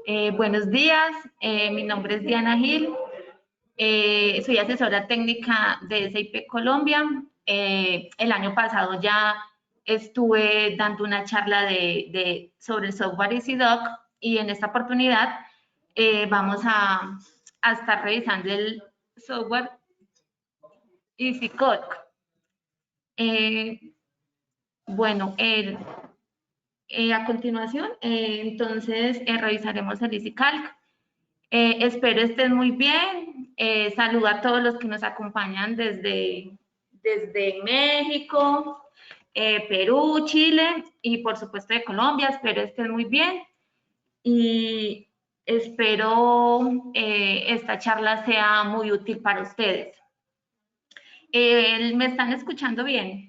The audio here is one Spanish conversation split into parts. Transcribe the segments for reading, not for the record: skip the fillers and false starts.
Buenos días, mi nombre es Diana Gil, soy asesora técnica de SAP Colombia. El año pasado ya estuve dando una charla sobre el software EasyDoc y en esta oportunidad vamos a estar revisando el software EasyCalc. Bueno, a continuación, entonces revisaremos el EasyCalc. Espero estén muy bien. Saludo a todos los que nos acompañan desde México, Perú, Chile y por supuesto de Colombia. Espero estén muy bien y espero esta charla sea muy útil para ustedes. ¿Me están escuchando bien?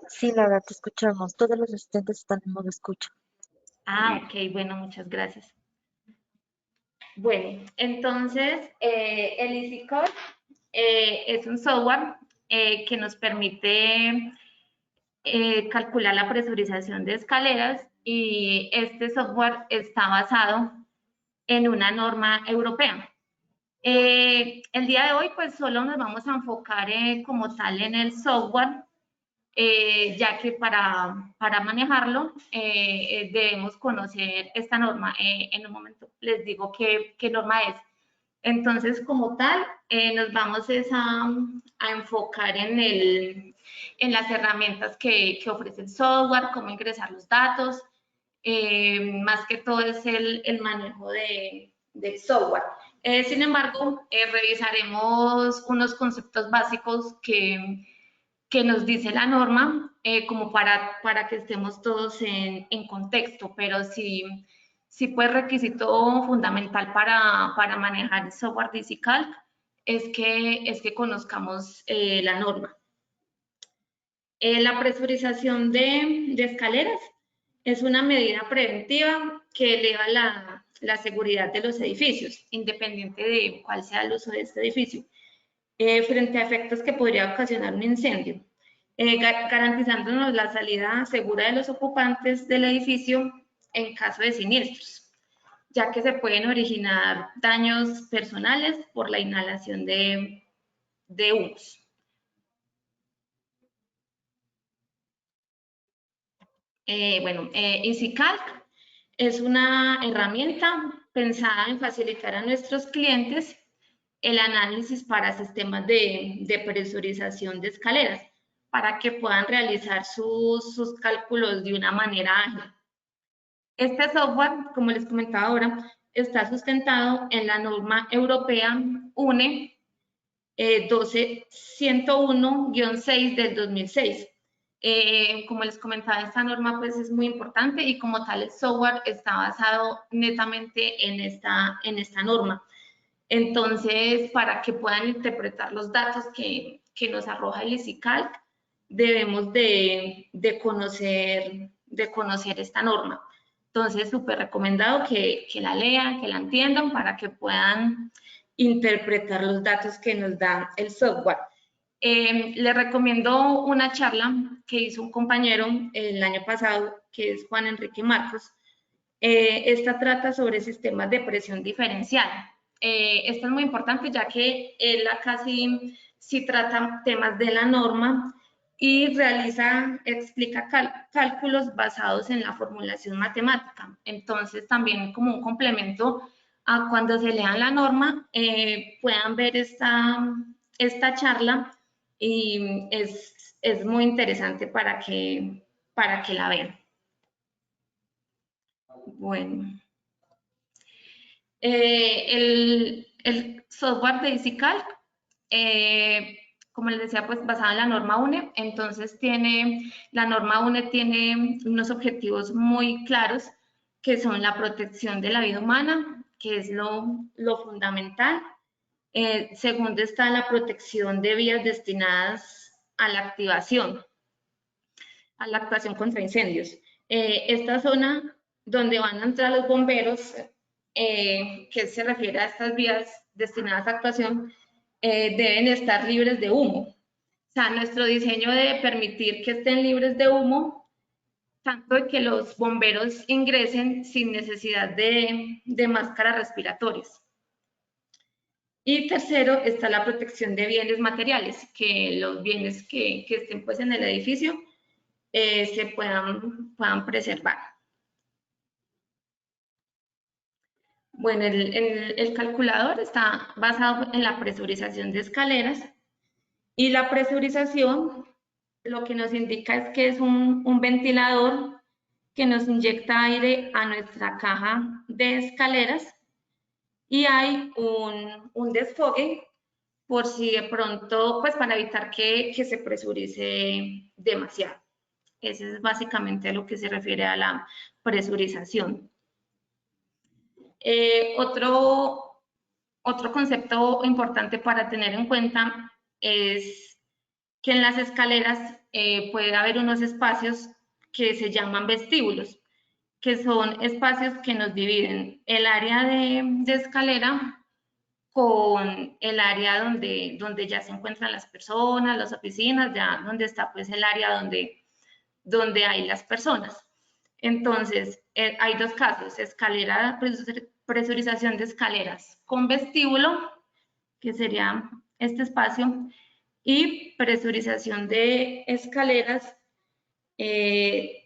Sí, Laura, te escuchamos. Todos los asistentes están en modo escucha. Ah, ok, bueno, muchas gracias. Bueno, entonces el EasyCalc es un software que nos permite calcular la presurización de escaleras y este software está basado en una norma europea. El día de hoy pues solo nos vamos a enfocar como tal en el software, ya que para manejarlo debemos conocer esta norma. En un momento les digo qué norma es. Entonces, como tal, nos vamos a enfocar en las herramientas que ofrece el software, cómo ingresar los datos, más que todo es el manejo del software. Sin embargo, revisaremos unos conceptos básicos que nos dice la norma, como para que estemos todos en contexto, pero sí pues requisito fundamental para manejar el software de EasyCalc es que conozcamos la norma. La presurización de escaleras es una medida preventiva que eleva la seguridad de los edificios, independiente de cuál sea el uso de este edificio, frente a efectos que podría ocasionar un incendio, garantizándonos la salida segura de los ocupantes del edificio en caso de siniestros, ya que se pueden originar daños personales por la inhalación de humos. EasyCalc es una herramienta pensada en facilitar a nuestros clientes el análisis para sistemas de presurización de escaleras, para que puedan realizar sus cálculos de una manera ágil. Este software, como les comentaba ahora, está sustentado en la norma europea UNE 12101-6 del 2006. Como les comentaba, esta norma pues es muy importante y como tal el software está basado netamente en esta norma. Entonces, para que puedan interpretar los datos que nos arroja el EasyCalc, debemos de conocer esta norma. Entonces, súper recomendado que la lean, que la entiendan para que puedan interpretar los datos que nos da el software. Les recomiendo una charla que hizo un compañero el año pasado, que es Juan Enrique Marcos. Esta trata sobre sistemas de presión diferencial. Esto es muy importante ya que él acá sí trata temas de la norma y explica cálculos basados en la formulación matemática. Entonces, también como un complemento a cuando se lean la norma, puedan ver esta charla y es muy interesante para que la vean. Bueno. El software de EasyCalc, como les decía, pues basado en la norma UNE, entonces la norma UNE tiene unos objetivos muy claros que son la protección de la vida humana, que es lo fundamental. Segundo está la protección de vías destinadas a la actuación contra incendios. Esta zona donde van a entrar los bomberos, que se refiere a estas vías destinadas a actuación, deben estar libres de humo, sea, nuestro diseño de permitir que estén libres de humo, tanto de que los bomberos ingresen sin necesidad de máscaras respiratorias. Y tercero, está la protección de bienes materiales, que los bienes que estén pues en el edificio se puedan preservar. Bueno, el calculador está basado en la presurización de escaleras y la presurización lo que nos indica es que es un ventilador que nos inyecta aire a nuestra caja de escaleras y hay un desfogue por si de pronto, pues para evitar que se presurice demasiado. Ese es básicamente a lo que se refiere a la presurización. Otro concepto importante para tener en cuenta es que en las escaleras puede haber unos espacios que se llaman vestíbulos, que son espacios que nos dividen el área de escalera con el área donde ya se encuentran las personas, las oficinas, ya donde está pues el área donde hay las personas. Entonces, hay dos casos, presurización de escaleras con vestíbulo, que sería este espacio, y presurización de escaleras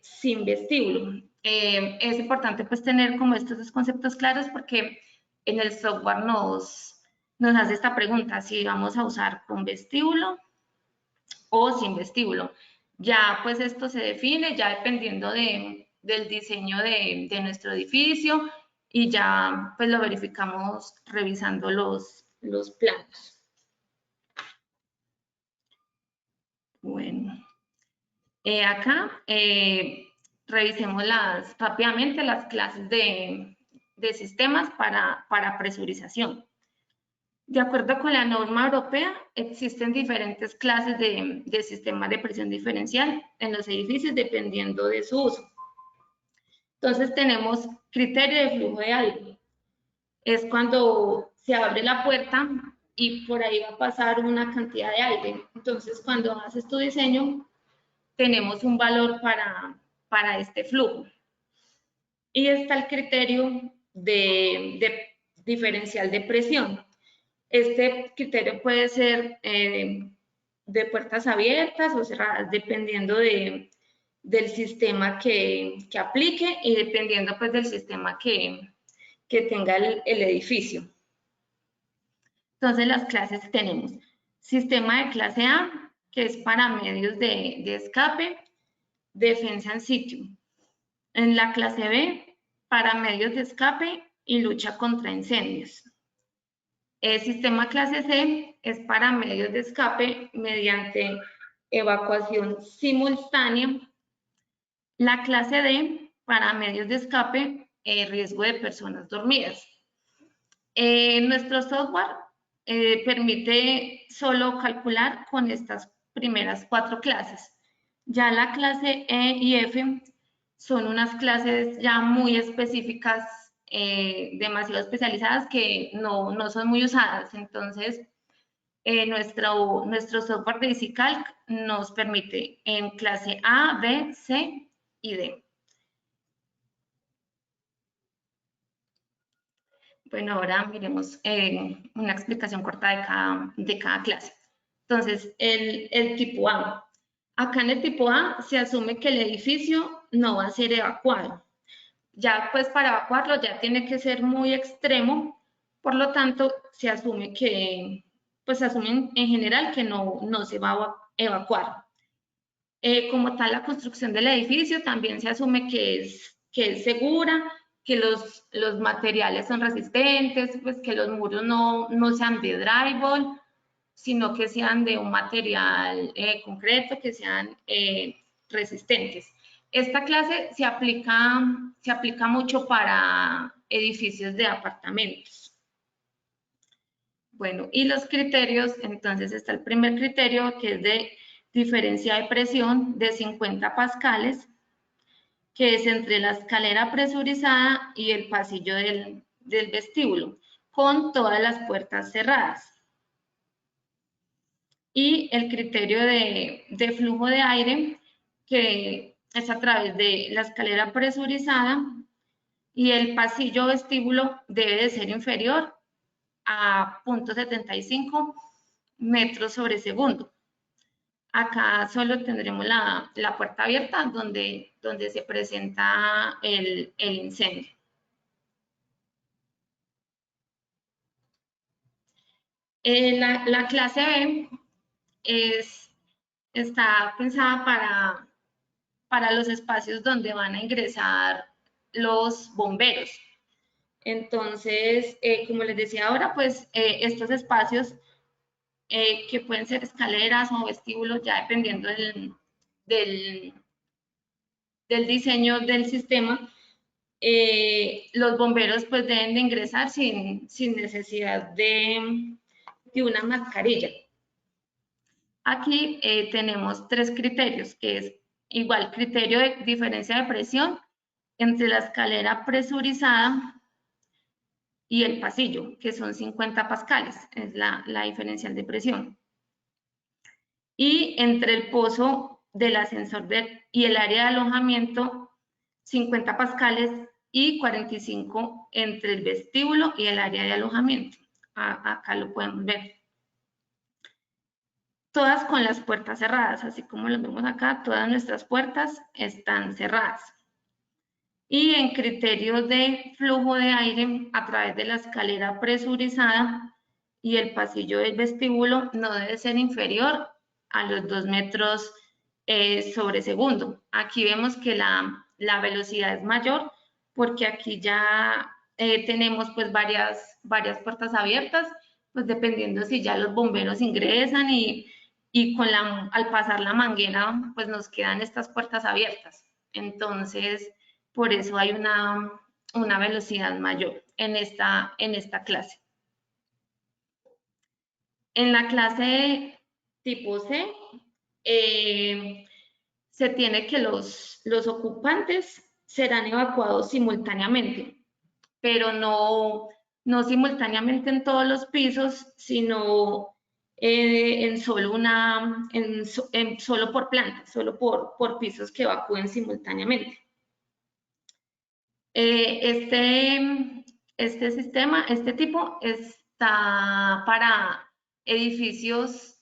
sin vestíbulo. Es importante pues tener como estos dos conceptos claros porque en el software nos hace esta pregunta, si vamos a usar con vestíbulo o sin vestíbulo. Ya pues esto se define ya dependiendo del diseño de nuestro edificio y ya pues lo verificamos revisando los planos. Bueno, acá revisemos rápidamente las clases de sistemas para presurización. De acuerdo con la norma europea, existen diferentes clases de sistemas de presión diferencial en los edificios dependiendo de su uso. Entonces tenemos criterio de flujo de aire. Es cuando se abre la puerta y por ahí va a pasar una cantidad de aire. Entonces cuando haces tu diseño, tenemos un valor para este flujo. Y está el criterio de diferencial de presión. Este criterio puede ser de puertas abiertas o cerradas, dependiendo del sistema que aplique y dependiendo pues del sistema que tenga el edificio. Entonces las clases tenemos sistema de clase A, que es para medios de escape, defensa en sitio. En la clase B, para medios de escape y lucha contra incendios. El sistema clase C es para medios de escape mediante evacuación simultánea. La clase D para medios de escape, riesgo de personas dormidas. Nuestro software permite solo calcular con estas primeras 4 clases. Ya la clase E y F son unas clases ya muy específicas, demasiado especializadas que no son muy usadas. Entonces, nuestro software de EasyCalc nos permite en clase A, B, C y D. Bueno, ahora miremos una explicación corta de cada clase. Entonces, el tipo A. Acá en el tipo A se asume que el edificio no va a ser evacuado. Ya pues para evacuarlo ya tiene que ser muy extremo, por lo tanto se asume que, pues se asume en general que no se va a evacuar. Como tal, la construcción del edificio también se asume que es segura, que los materiales son resistentes, pues que los muros no sean de drywall, sino que sean de un material concreto, que sean resistentes. Esta clase se aplica mucho para edificios de apartamentos. Bueno, y los criterios, entonces está el primer criterio que es de diferencia de presión de 50 pascales, que es entre la escalera presurizada y el pasillo del vestíbulo, con todas las puertas cerradas. y el criterio de flujo de aire, que es a través de la escalera presurizada, y el pasillo vestíbulo debe de ser inferior a 0.75 metros sobre segundo. Acá solo tendremos la puerta abierta donde se presenta el incendio. La clase B está pensada para los espacios donde van a ingresar los bomberos. Entonces, como les decía ahora, pues estos espacios que pueden ser escaleras o vestíbulos, ya dependiendo del, del diseño del sistema, los bomberos pues deben de ingresar sin necesidad de una mascarilla. Aquí tenemos tres criterios, que es igual criterio de diferencia de presión entre la escalera presurizada y el pasillo, que son 50 pascales, es la diferencial de presión. Y entre el pozo del ascensor y el área de alojamiento, 50 pascales y 45 entre el vestíbulo y el área de alojamiento. Acá lo pueden ver. Todas con las puertas cerradas, así como lo vemos acá, todas nuestras puertas están cerradas. Y en criterios de flujo de aire a través de la escalera presurizada y el pasillo del vestíbulo no debe ser inferior a los 2 metros sobre segundo. Aquí vemos que la velocidad es mayor porque aquí ya tenemos pues varias puertas abiertas, pues dependiendo si ya los bomberos ingresan y al pasar la manguera pues nos quedan estas puertas abiertas. Entonces, por eso hay una velocidad mayor en esta clase. En la clase tipo C, se tiene que los ocupantes serán evacuados simultáneamente, pero no simultáneamente en todos los pisos, sino solo por planta, solo por pisos que evacúen simultáneamente. Este sistema, este tipo, está para edificios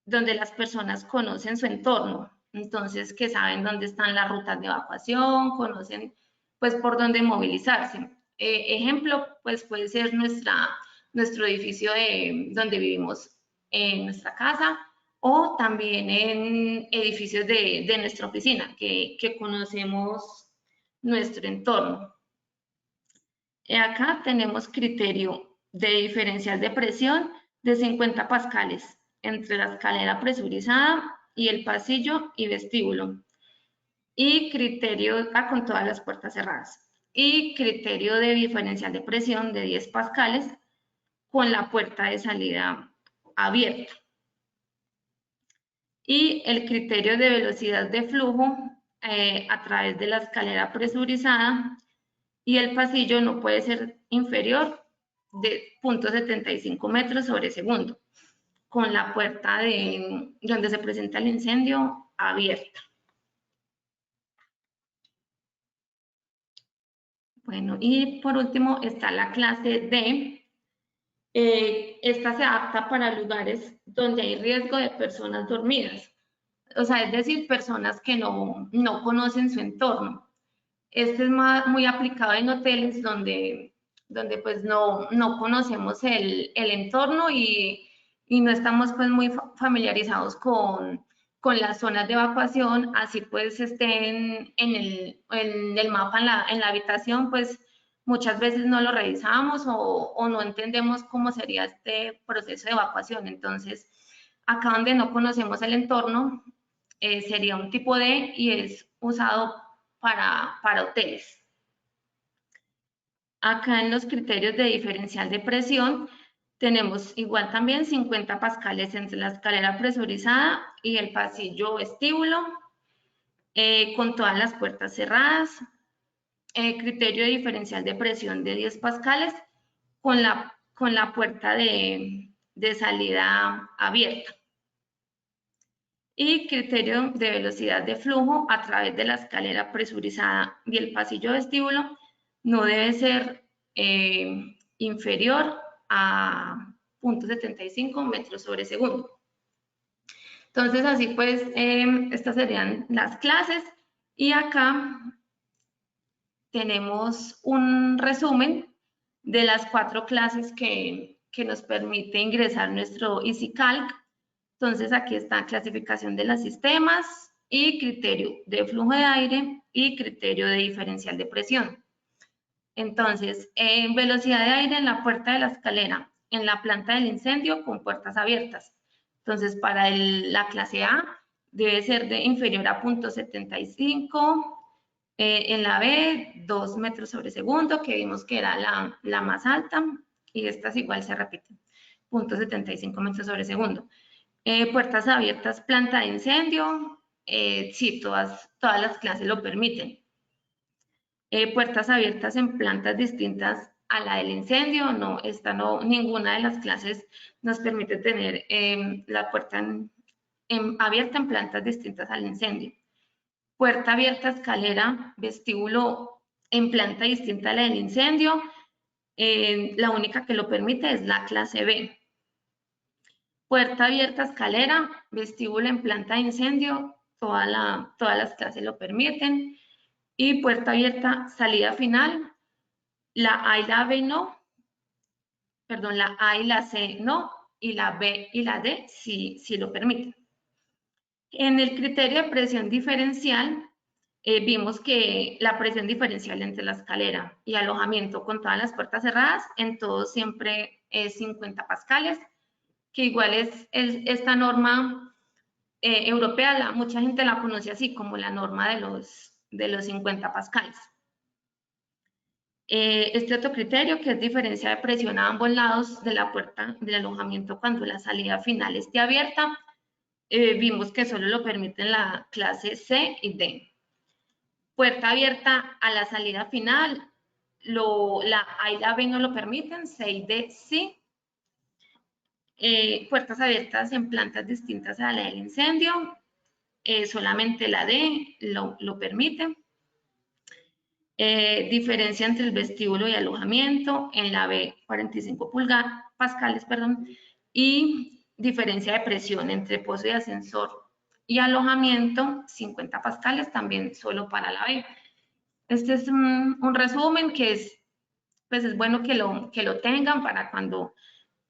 donde las personas conocen su entorno, entonces que saben dónde están las rutas de evacuación, conocen pues por dónde movilizarse. Ejemplo, pues puede ser nuestro edificio donde vivimos en nuestra casa o también en edificios de nuestra oficina que conocemos nuestro entorno. Acá tenemos criterio de diferencial de presión de 50 pascales entre la escalera presurizada y el pasillo y vestíbulo. Y criterio con todas las puertas cerradas. Y criterio de diferencial de presión de 10 pascales con la puerta de salida abierta. Y el criterio de velocidad de flujo a través de la escalera presurizada y el pasillo no puede ser inferior de 0.75 metros sobre segundo, con la puerta donde se presenta el incendio abierta. Bueno, y por último está la clase D. Esta se adapta para lugares donde hay riesgo de personas dormidas, o sea, es decir, personas que no conocen su entorno. Este es muy aplicado en hoteles donde pues no conocemos el entorno y no estamos pues muy familiarizados con las zonas de evacuación, así pues estén en el mapa en la habitación, pues muchas veces no lo revisamos o no entendemos cómo sería este proceso de evacuación. Entonces, acá donde no conocemos el entorno, sería un tipo D y es usado para hoteles. Acá en los criterios de diferencial de presión tenemos igual también 50 pascales entre la escalera presurizada y el pasillo vestíbulo, con todas las puertas cerradas. Criterio de diferencial de presión de 10 pascales con la puerta de salida abierta. y criterio de velocidad de flujo a través de la escalera presurizada y el pasillo vestíbulo no debe ser inferior a 0.75 metros sobre segundo. Entonces, así pues, estas serían las clases y acá tenemos un resumen de las 4 clases que nos permite ingresar nuestro EasyCalc. Entonces, aquí está clasificación de los sistemas y criterio de flujo de aire y criterio de diferencial de presión. Entonces, velocidad de aire en la puerta de la escalera, en la planta del incendio con puertas abiertas. Entonces, para la clase A debe ser de inferior a 0.75, en la B 2 metros sobre segundo, que vimos que era la más alta, y estas igual se repiten, 0.75 metros sobre segundo. Puertas abiertas, planta de incendio, sí, todas las clases lo permiten. Puertas abiertas en plantas distintas a la del incendio, no, ninguna de las clases nos permite tener la puerta abierta en plantas distintas al incendio. Puerta abierta, escalera, vestíbulo en planta distinta a la del incendio, la única que lo permite es la clase B. Puerta abierta, escalera, vestíbulo en planta de incendio, todas las clases lo permiten. Y puerta abierta, salida final, la A y la B no, perdón, la A y la C no, y la B y la D sí lo permiten. En el criterio de presión diferencial, vimos que la presión diferencial entre la escalera y alojamiento con todas las puertas cerradas, en todo siempre es 50 pascales, que igual es esta norma europea, mucha gente la conoce así como la norma de los 50 pascales. Este otro criterio, que es diferencia de presión a ambos lados de la puerta del alojamiento cuando la salida final esté abierta, vimos que solo lo permiten la clase C y D. Puerta abierta a la salida final, la A y la B no lo permiten, C y D sí. Puertas abiertas en plantas distintas a la del incendio, solamente la D lo permite. Diferencia entre el vestíbulo y alojamiento, en la B 45 pascales, perdón, y diferencia de presión entre pozo y ascensor y alojamiento, 50 pascales, también solo para la B. Este es un resumen que pues es bueno que lo tengan para cuando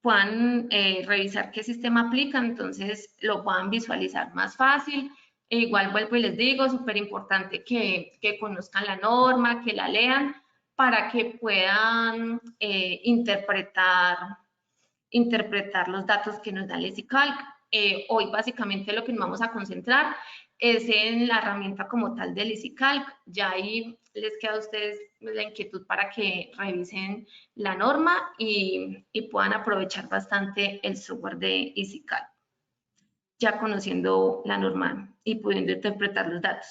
puedan revisar qué sistema aplica, entonces lo puedan visualizar más fácil. E igual vuelvo y les digo, súper importante que conozcan la norma, que la lean, para que puedan interpretar los datos que nos da el EasyCalc. Hoy básicamente lo que nos vamos a concentrar es en la herramienta como tal del EasyCalc. Ya ahí les queda a ustedes la inquietud para que revisen la norma y puedan aprovechar bastante el software de EasyCalc, ya conociendo la norma y pudiendo interpretar los datos.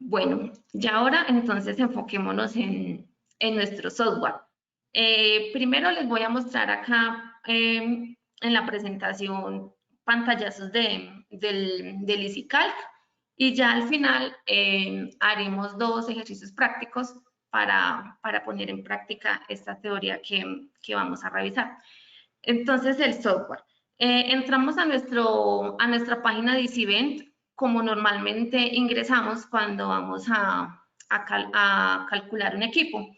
Bueno, ya ahora entonces enfoquémonos en nuestro software. Primero les voy a mostrar acá en la presentación pantallazos del EasyCalc y ya al final haremos 2 ejercicios prácticos para poner en práctica esta teoría que vamos a revisar. Entonces, el software. Entramos a nuestra página de EasyVent como normalmente ingresamos cuando vamos a calcular un equipo.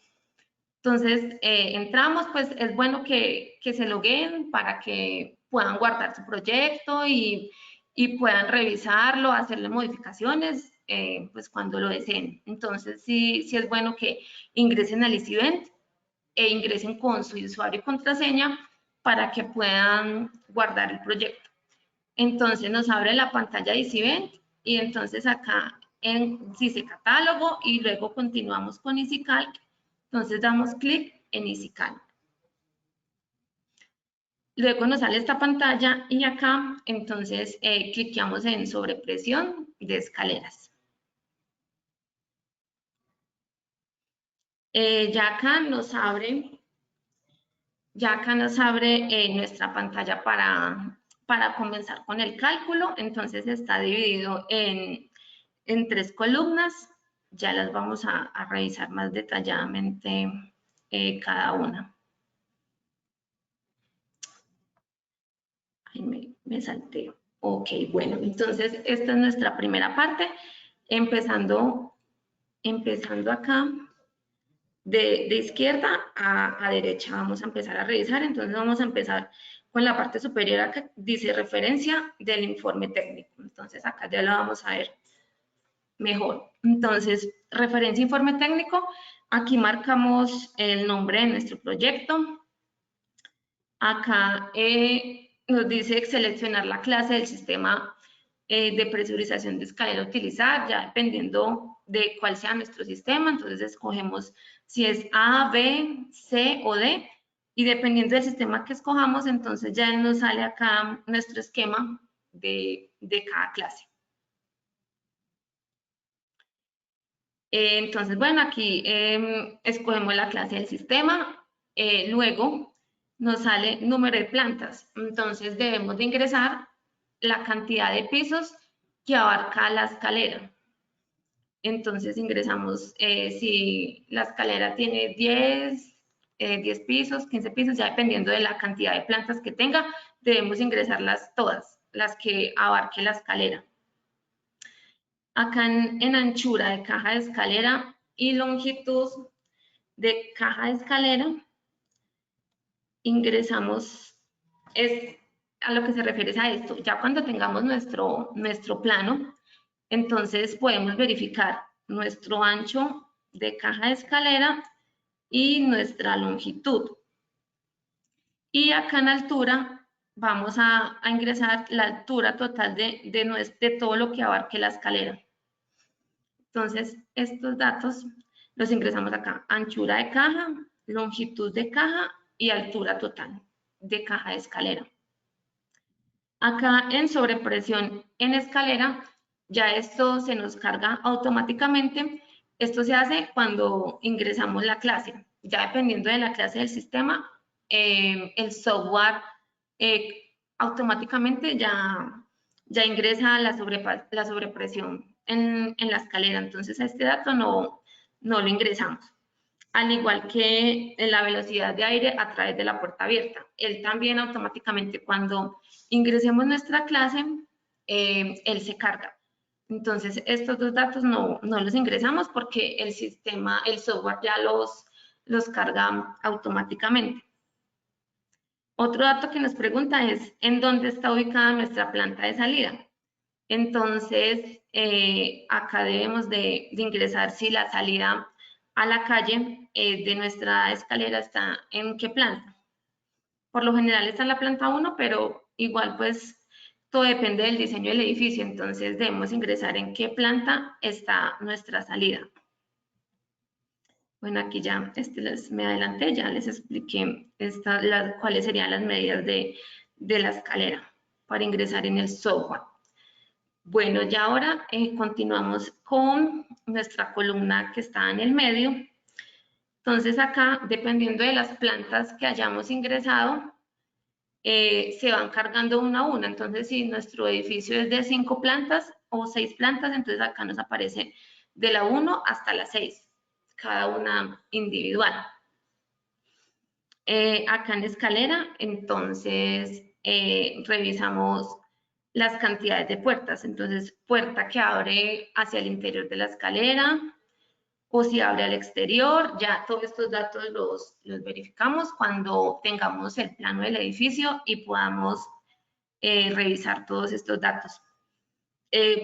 Entonces, entramos, pues es bueno que se logueen para que puedan guardar su proyecto y puedan revisarlo, hacerle modificaciones, pues cuando lo deseen. Entonces, sí es bueno que ingresen al EasyVent e ingresen con su usuario y contraseña para que puedan guardar el proyecto. Entonces, nos abre la pantalla de EasyVent y entonces acá dice catálogo y luego continuamos con EasyCalc. Entonces damos clic en EasyCalc. Luego nos sale esta pantalla y acá entonces cliqueamos en sobrepresión de escaleras. Ya acá nos abre nuestra pantalla para comenzar con el cálculo. Entonces está dividido en 3 columnas. Ya las vamos a revisar más detalladamente cada una. Ay, me salté. Ok, bueno, entonces esta es nuestra primera parte. Empezando acá, de izquierda a derecha vamos a empezar a revisar. Entonces vamos a empezar con la parte superior acá, dice referencia del informe técnico. Entonces acá ya lo vamos a ver mejor. Entonces, referencia informe técnico, aquí marcamos el nombre de nuestro proyecto. Acá nos dice seleccionar la clase del sistema de presurización de escalera a utilizar, ya dependiendo de cuál sea nuestro sistema. Entonces escogemos si es A, B, C o D, y dependiendo del sistema que escojamos, entonces ya nos sale acá nuestro esquema de cada clase. Entonces, bueno, aquí escogemos la clase del sistema, luego nos sale número de plantas. Entonces debemos de ingresar la cantidad de pisos que abarca la escalera. Entonces ingresamos, si la escalera tiene 10 pisos, 15 pisos, ya dependiendo de la cantidad de plantas que tenga, debemos ingresarlas todas, las que abarque la escalera. Acá en anchura de caja de escalera y longitud de caja de escalera, ingresamos, es a lo que se refiere a esto. Ya cuando tengamos nuestro plano, entonces podemos verificar nuestro ancho de caja de escalera y nuestra longitud. Y acá en altura vamos a ingresar la altura total de todo lo que abarque la escalera. Entonces, estos datos los ingresamos acá. Anchura de caja, longitud de caja y altura total de caja de escalera. Acá en sobrepresión en escalera, ya esto se nos carga automáticamente. Esto se hace cuando ingresamos la clase. Ya dependiendo de la clase del sistema, el software automáticamente ya ingresa la sobrepresión en la escalera. Entonces, a este dato no lo ingresamos. Al igual que la velocidad de aire a través de la puerta abierta. Él también automáticamente cuando ingresemos nuestra clase, él se carga. Entonces, estos dos datos no los ingresamos porque el sistema, el software ya los carga automáticamente. Otro dato que nos pregunta es ¿en dónde está ubicada nuestra planta de salida? Entonces, acá debemos de ingresar si la salida a la calle de nuestra escalera está en qué planta. Por lo general está en la planta 1, pero igual pues todo depende del diseño del edificio. Entonces debemos ingresar en qué planta está nuestra salida. Bueno, aquí ya me adelanté, ya les expliqué cuáles serían las medidas de la escalera para ingresar en el software. Bueno, ya ahora continuamos con nuestra columna que está en el medio. Entonces acá, dependiendo de las plantas que hayamos ingresado, se van cargando una a una. Entonces, si nuestro edificio es de 5 plantas o 6 plantas, entonces acá nos aparece de la 1 hasta la 6, cada una individual. Acá en escalera, entonces, revisamos las cantidades de puertas. Entonces, puerta que abre hacia el interior de la escalera o si abre al exterior. Ya todos estos datos los verificamos cuando tengamos el plano del edificio y podamos revisar todos estos datos.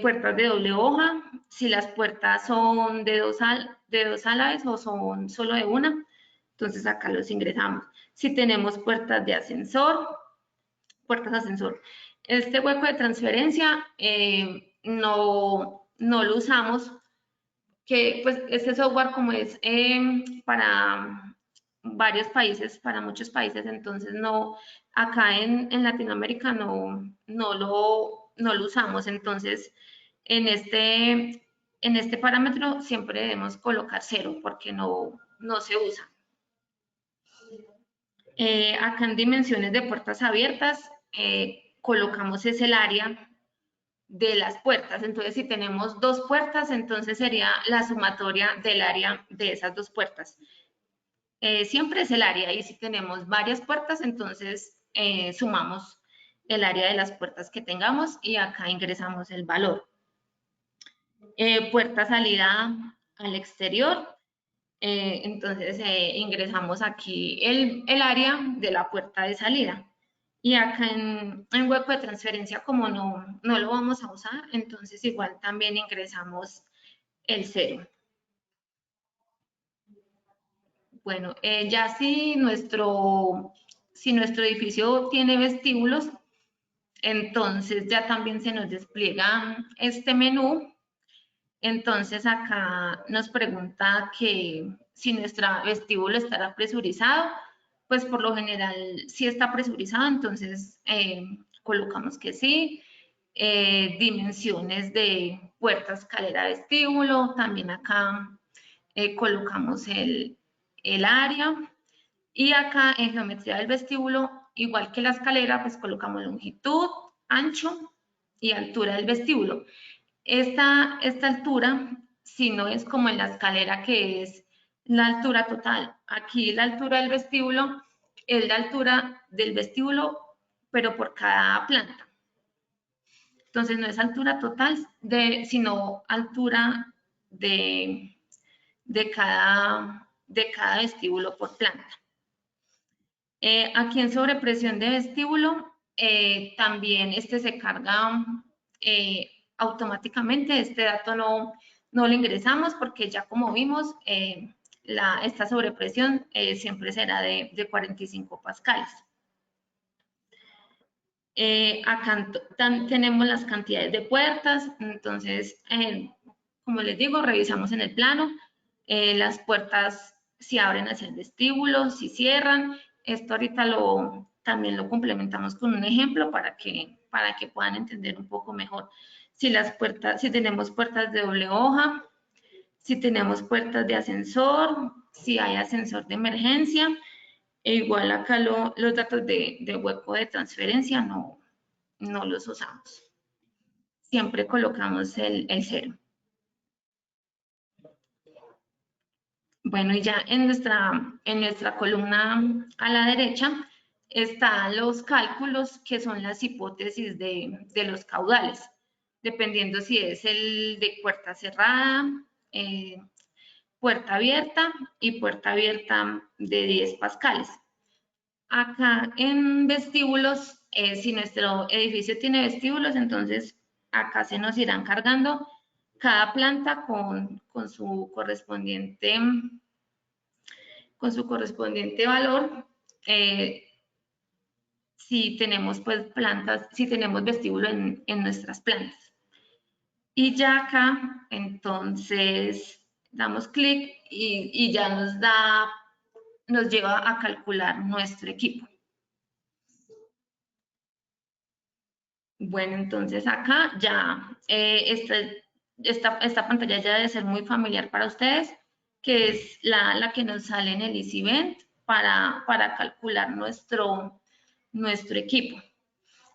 Puertas de doble hoja, si las puertas son de dos a la vez o son solo de una, entonces acá los ingresamos. Si tenemos puertas de ascensor, puertas de ascensor. Este hueco de transferencia no lo usamos, que pues este software como es para varios países, para muchos países, entonces no, acá en Latinoamérica no lo usamos. Entonces, en este parámetro siempre debemos colocar 0 porque no se usa. Acá en dimensiones de puertas abiertas, colocamos es el área de las puertas. Entonces, si tenemos 2 puertas, entonces sería la sumatoria del área de esas 2 puertas. Siempre es el área, y si tenemos varias puertas, entonces sumamos el área de las puertas que tengamos y acá ingresamos el valor. Puerta salida al exterior, entonces ingresamos aquí el área de la puerta de salida. Y acá en hueco de transferencia, como no lo vamos a usar, entonces igual también ingresamos el 0. Bueno, ya si nuestro edificio tiene vestíbulos, entonces ya también se nos despliega este menú. Entonces acá nos pregunta que si nuestro vestíbulo estará presurizado. Pues por lo general sí está presurizado, entonces colocamos que sí. Dimensiones de puerta, escalera, vestíbulo. También acá colocamos el área. Y acá en geometría del vestíbulo, igual que la escalera, pues colocamos longitud, ancho y altura del vestíbulo. Esta altura, si no es como en la escalera, que es la altura total. Aquí la altura del vestíbulo es la altura del vestíbulo, pero por cada planta. Entonces no es altura total, sino altura de cada vestíbulo por planta. Aquí en sobrepresión de vestíbulo, también este se carga automáticamente. Este dato no lo ingresamos porque ya como vimos, esta sobrepresión siempre será de 45 pascales. Acá tenemos las cantidades de puertas. Entonces, como les digo, revisamos en el plano las puertas, si abren hacia el vestíbulo, si cierran. Esto ahorita también lo complementamos con un ejemplo para que puedan entender un poco mejor. Si tenemos puertas de doble hoja, si tenemos puertas de ascensor, si hay ascensor de emergencia. E igual acá los datos de hueco de transferencia no los usamos. Siempre colocamos el 0. Bueno, y ya en nuestra columna a la derecha están los cálculos, que son las hipótesis de los caudales, dependiendo si es el de puerta cerrada, puerta abierta y puerta abierta de 10 pascales. Acá en vestíbulos, si nuestro edificio tiene vestíbulos, entonces acá se nos irán cargando cada planta con su correspondiente valor. Si tenemos vestíbulo en nuestras plantas. Y ya acá, entonces, damos clic y ya nos lleva a calcular nuestro equipo. Bueno, entonces acá ya esta pantalla ya debe ser muy familiar para ustedes, que es la que nos sale en el EasyVent para calcular nuestro equipo.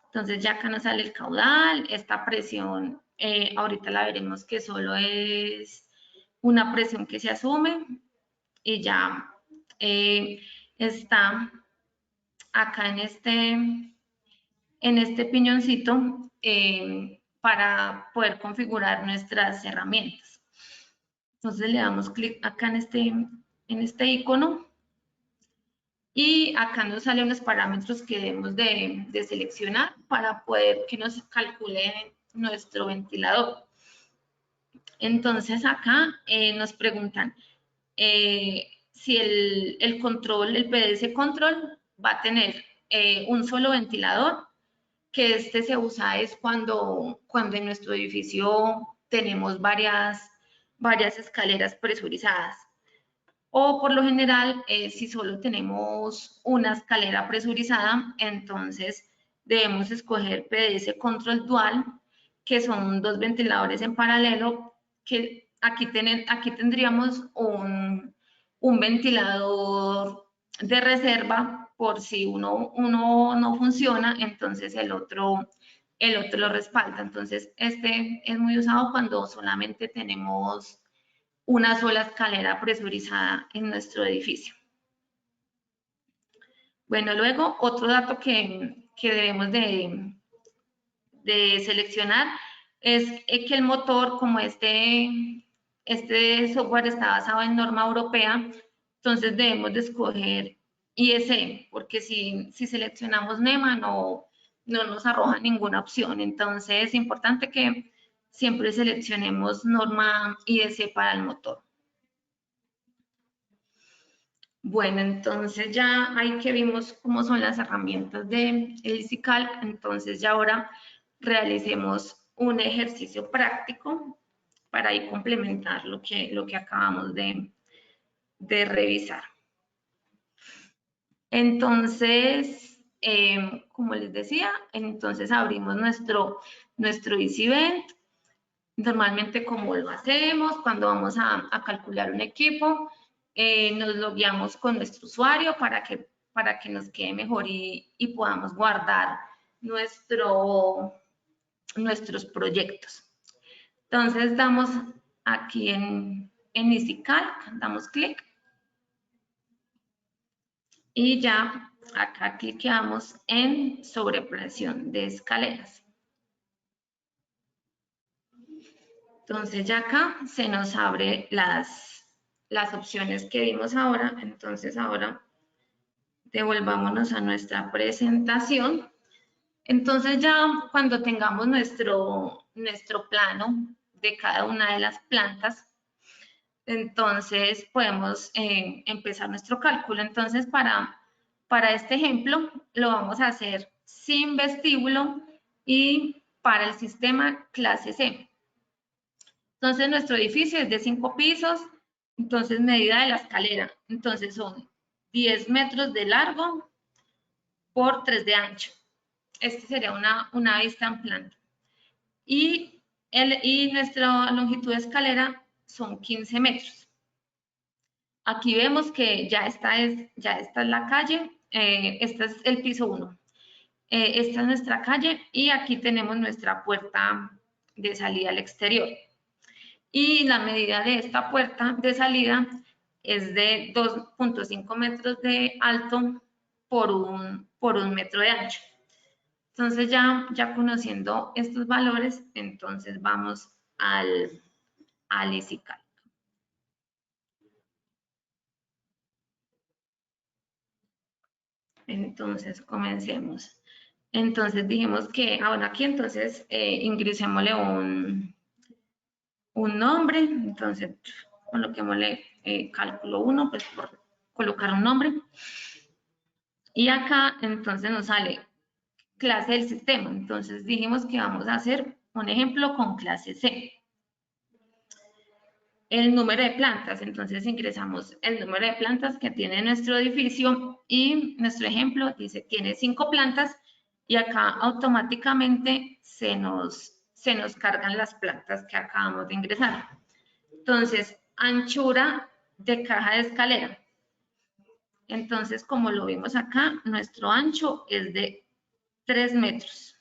Entonces ya acá nos sale el caudal. Esta presión, ahorita la veremos que solo es una presión que se asume, y ya está acá en este piñoncito para poder configurar nuestras herramientas. Entonces le damos clic acá en este icono, y acá nos salen los parámetros que debemos de seleccionar para poder que nos calcule nuestro ventilador. Entonces acá nos preguntan si el PDS Control va a tener un solo ventilador, que se usa es cuando en nuestro edificio tenemos varias escaleras presurizadas. O por lo general, si solo tenemos una escalera presurizada, entonces debemos escoger PDS Control Dual, que son 2 ventiladores en paralelo, que aquí tendríamos un ventilador de reserva por si uno no funciona, entonces el otro lo respalda. Entonces, este es muy usado cuando solamente tenemos una sola escalera presurizada en nuestro edificio. Bueno, luego otro dato que debemos de seleccionar es que el motor, como este software está basado en norma europea, entonces debemos de escoger ISE, porque si seleccionamos NEMA no nos arroja ninguna opción. Entonces es importante que siempre seleccionemos norma ISE para el motor. Bueno, entonces ya ahí que vimos cómo son las herramientas de EasyCalc, entonces ya ahora realicemos un ejercicio práctico para ahí complementar lo que acabamos de revisar. Entonces, como les decía, entonces abrimos nuestro EasyVent. Normalmente, como lo hacemos cuando vamos a calcular un equipo, nos logueamos con nuestro usuario para que nos quede mejor y podamos guardar nuestros proyectos. Entonces, damos aquí en EasyCalc, damos clic y ya acá cliqueamos en sobrepresión de escaleras. Entonces ya acá se nos abre las opciones que vimos ahora. Entonces ahora devolvámonos a nuestra presentación. Entonces ya cuando tengamos nuestro plano de cada una de las plantas, entonces podemos empezar nuestro cálculo. Entonces para este ejemplo lo vamos a hacer sin vestíbulo y para el sistema clase C. Entonces, nuestro edificio es de 5 pisos, entonces medida de la escalera, entonces son 10 metros de largo por 3 de ancho. Este sería una vista en planta. Y nuestra longitud de escalera son 15 metros. Aquí vemos que ya esta es la calle, este es el piso 1. Esta es nuestra calle y aquí tenemos nuestra puerta de salida al exterior. Y la medida de esta puerta de salida es de 2.5 metros de alto por un metro de ancho. Entonces ya conociendo estos valores, entonces vamos al EasyCalc. Entonces comencemos. Entonces dijimos que ahora aquí entonces ingresémosle un nombre, entonces coloquémosle cálculo 1, pues por colocar un nombre. Y acá entonces nos sale clase del sistema, entonces dijimos que vamos a hacer un ejemplo con clase C. El número de plantas, entonces ingresamos el número de plantas que tiene nuestro edificio y nuestro ejemplo dice tiene 5 plantas y acá automáticamente se nos cargan las plantas que acabamos de ingresar. Entonces, anchura de caja de escalera. Entonces, como lo vimos acá, nuestro ancho es de 3 metros.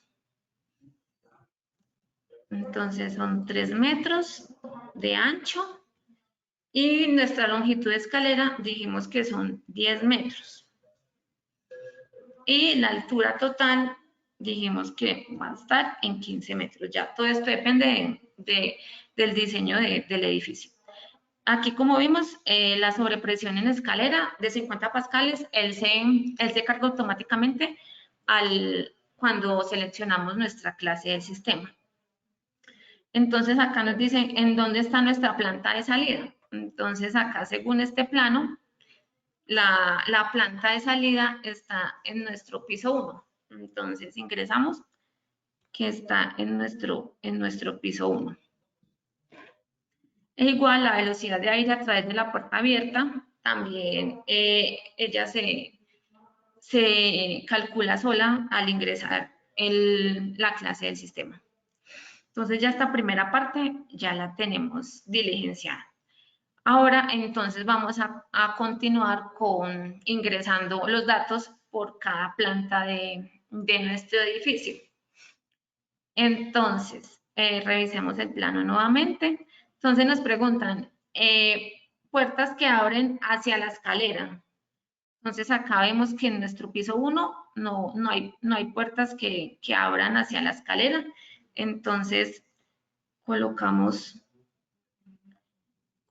Entonces, son 3 metros de ancho. Y nuestra longitud de escalera dijimos que son 10 metros. Y la altura total dijimos que va a estar en 15 metros. Ya todo esto depende del diseño del edificio. Aquí, como vimos, la sobrepresión en escalera de 50 pascales, él se carga automáticamente cuando seleccionamos nuestra clase del sistema. Entonces, acá nos dicen en dónde está nuestra planta de salida. Entonces, acá, según este plano, la planta de salida está en nuestro piso 1. Entonces, ingresamos que está en nuestro piso 1. Es igual la velocidad de aire a través de la puerta abierta, también ella se calcula sola al ingresar la clase del sistema. Entonces ya esta primera parte ya la tenemos diligenciada. Ahora entonces vamos a continuar con ingresando los datos por cada planta de nuestro edificio. Entonces, revisemos el plano nuevamente. Entonces nos preguntan, puertas que abren hacia la escalera. Entonces acá vemos que en nuestro piso 1 no hay puertas que abran hacia la escalera. Entonces colocamos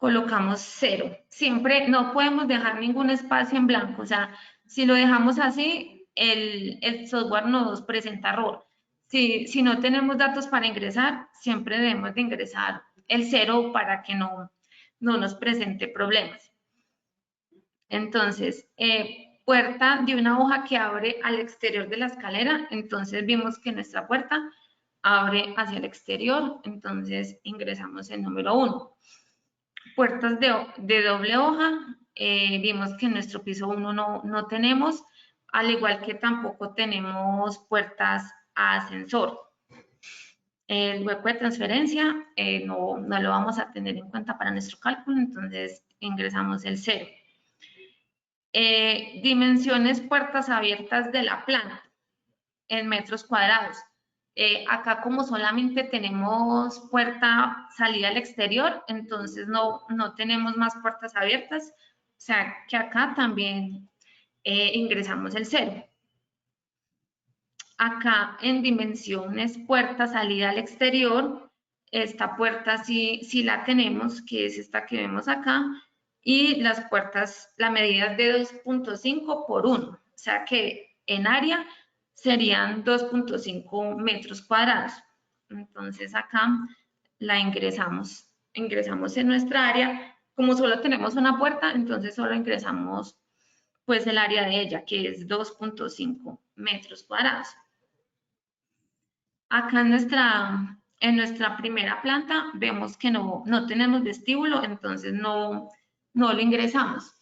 0. Siempre no podemos dejar ningún espacio en blanco. O sea, si lo dejamos así, el software nos presenta error. Si no tenemos datos para ingresar, siempre debemos de ingresar el 0 para que no nos presente problemas. Entonces, puerta de una hoja que abre al exterior de la escalera. Entonces vimos que nuestra puerta abre hacia el exterior. Entonces ingresamos el número 1. Puertas de doble hoja, vimos que en nuestro piso 1 no tenemos, al igual que tampoco tenemos puertas a ascensor. El hueco de transferencia no lo vamos a tener en cuenta para nuestro cálculo, entonces ingresamos el 0. Dimensiones puertas abiertas de la planta en metros cuadrados. Acá como solamente tenemos puerta salida al exterior, entonces no tenemos más puertas abiertas, o sea que acá también ingresamos el 0. Acá en dimensiones puerta salida al exterior, esta puerta sí la tenemos, que es esta que vemos acá, y las puertas, la medida es de 2.5 por 1, o sea que en área serían 2.5 metros cuadrados. Entonces acá la ingresamos en nuestra área. Como solo tenemos una puerta, entonces solo ingresamos pues el área de ella, que es 2.5 metros cuadrados. Acá en nuestra primera planta vemos que no tenemos vestíbulo, entonces no lo ingresamos.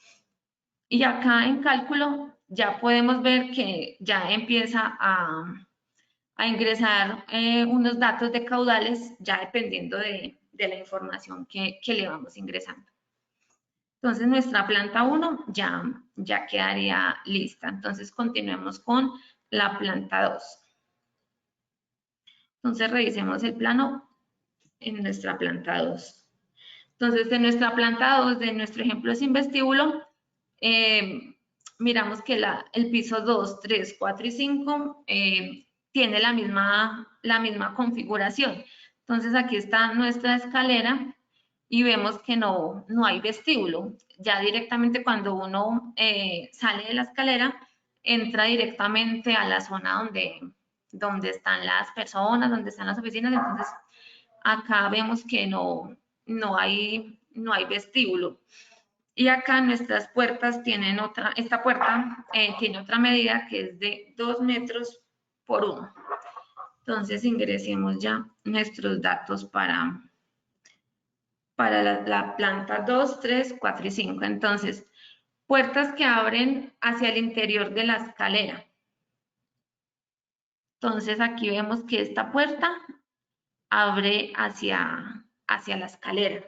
Y acá en cálculo ya podemos ver que ya empieza a ingresar unos datos de caudales, ya dependiendo de la información que le vamos ingresando. Entonces nuestra planta 1 ya quedaría lista. Entonces continuemos con la planta 2. Entonces revisemos el plano en nuestra planta 2. Entonces, en nuestra planta 2, de nuestro ejemplo sin vestíbulo, miramos que el piso 2, 3, 4 y 5 tiene la misma configuración. Entonces, aquí está nuestra escalera y vemos que no hay vestíbulo. Ya directamente cuando uno sale de la escalera, entra directamente a la zona donde están las personas, donde están las oficinas. Entonces, acá vemos que no hay vestíbulo. Y acá nuestras puertas tienen esta puerta tiene otra medida que es de 2 metros por 1. Entonces ingresemos ya nuestros datos para la planta 2, 3, 4 y 5. Entonces, puertas que abren hacia el interior de la escalera. Entonces aquí vemos que esta puerta abre hacia la escalera.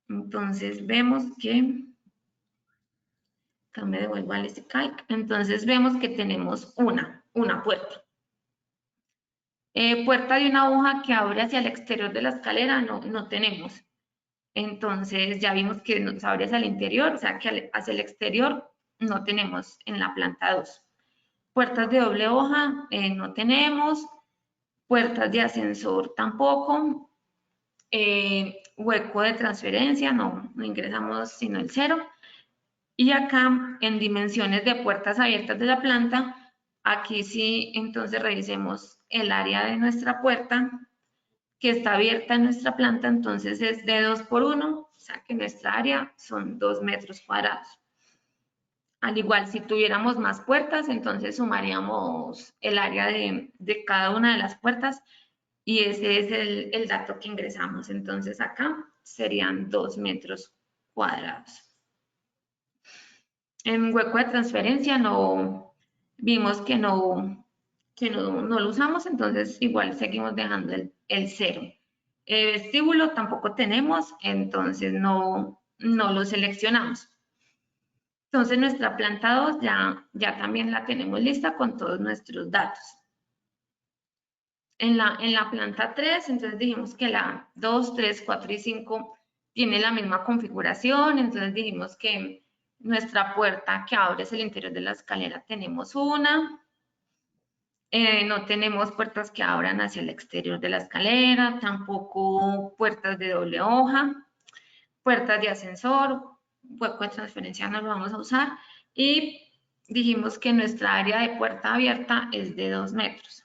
Entonces vemos que, acá me devuelvo al calc, entonces vemos que tenemos una puerta. Puerta de una hoja que abre hacia el exterior de la escalera, no tenemos. Entonces ya vimos que nos abre hacia el interior, o sea que hacia el exterior no tenemos en la planta 2. Puertas de doble hoja no tenemos. Puertas de ascensor tampoco. Hueco de transferencia, no ingresamos sino el 0. Y acá en dimensiones de puertas abiertas de la planta, aquí sí, entonces revisemos el área de nuestra puerta que está abierta en nuestra planta, entonces es de 2 por 1, o sea que nuestra área son 2 metros cuadrados. Al igual, si tuviéramos más puertas, entonces sumaríamos el área de cada una de las puertas y ese es el dato que ingresamos. Entonces acá serían 2 metros cuadrados. En hueco de transferencia vimos que no lo usamos, entonces igual seguimos dejando el 0. Vestíbulo tampoco tenemos, entonces no lo seleccionamos. Entonces nuestra planta 2 ya también la tenemos lista con todos nuestros datos. En la planta 3, entonces dijimos que la 2, 3, 4 y 5 tiene la misma configuración, entonces dijimos que nuestra puerta que abre hacia el interior de la escalera tenemos una, no tenemos puertas que abran hacia el exterior de la escalera, tampoco puertas de doble hoja, puertas de ascensor, hueco de transferencia no lo vamos a usar, y dijimos que nuestra área de puerta abierta es de 2 metros.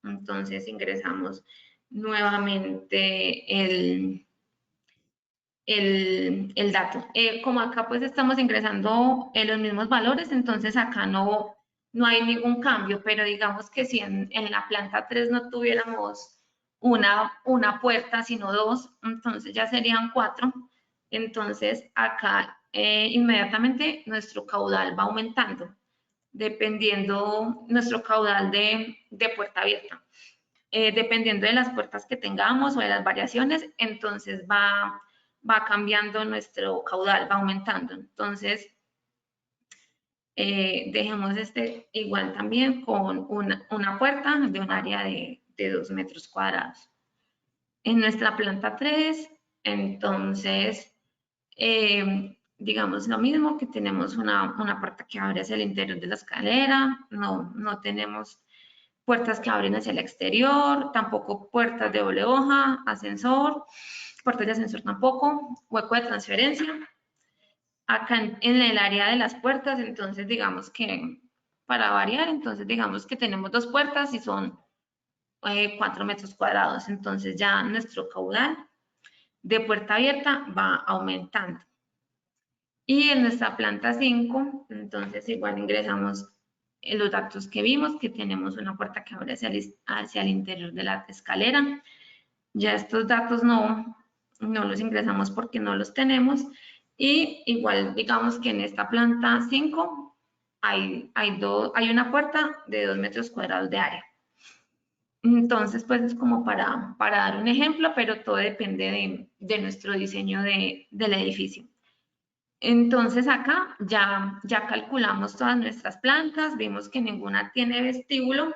Entonces ingresamos nuevamente el dato. Como acá pues estamos ingresando los mismos valores, entonces acá no hay ningún cambio, pero digamos que si en la planta 3 no tuviéramos una puerta, sino dos, entonces ya serían 4. Entonces acá inmediatamente nuestro caudal va aumentando, dependiendo nuestro caudal de puerta abierta. Dependiendo de las puertas que tengamos o de las variaciones, entonces va cambiando nuestro caudal, va aumentando. Entonces, dejemos este igual también con una puerta de un área de 2 metros cuadrados. En nuestra planta 3, entonces, digamos lo mismo, que tenemos una puerta que abre hacia el interior de la escalera, no tenemos puertas que abren hacia el exterior, tampoco puertas de doble hoja, ascensor, puertas de ascensor tampoco, hueco de transferencia. Acá en el área de las puertas, entonces digamos que para variar, entonces digamos que tenemos 2 puertas y son 4 metros cuadrados, entonces ya nuestro caudal de puerta abierta va aumentando. Y en nuestra planta 5, entonces igual ingresamos los datos que vimos, que tenemos una puerta que abre hacia el interior de la escalera. Ya estos datos no los ingresamos porque no los tenemos. Y igual digamos que en esta planta 5 hay una puerta de 2 metros cuadrados de área. Entonces, pues es como para dar un ejemplo, pero todo depende de nuestro diseño del edificio. Entonces acá ya calculamos todas nuestras plantas, vimos que ninguna tiene vestíbulo.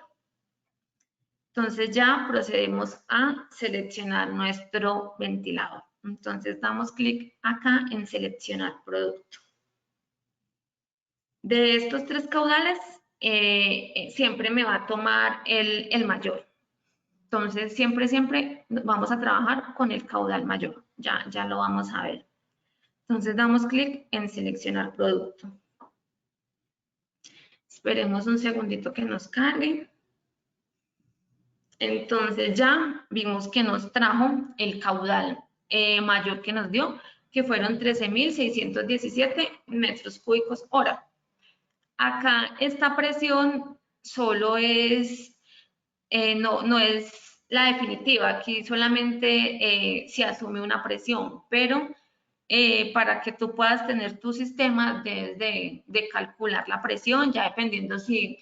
Entonces ya procedemos a seleccionar nuestro ventilador. Entonces damos clic acá en seleccionar producto. De estos 3 caudales, siempre me va a tomar el mayor. Entonces siempre vamos a trabajar con el caudal mayor. Ya lo vamos a ver. Entonces damos clic en seleccionar producto. Esperemos un segundito que nos cargue. Entonces ya vimos que nos trajo el caudal mayor que nos dio, que fueron 13.617 metros cúbicos hora. Acá esta presión solo es, no es la definitiva, aquí solamente se asume una presión, pero para que tú puedas tener tu sistema debes de calcular la presión, ya dependiendo si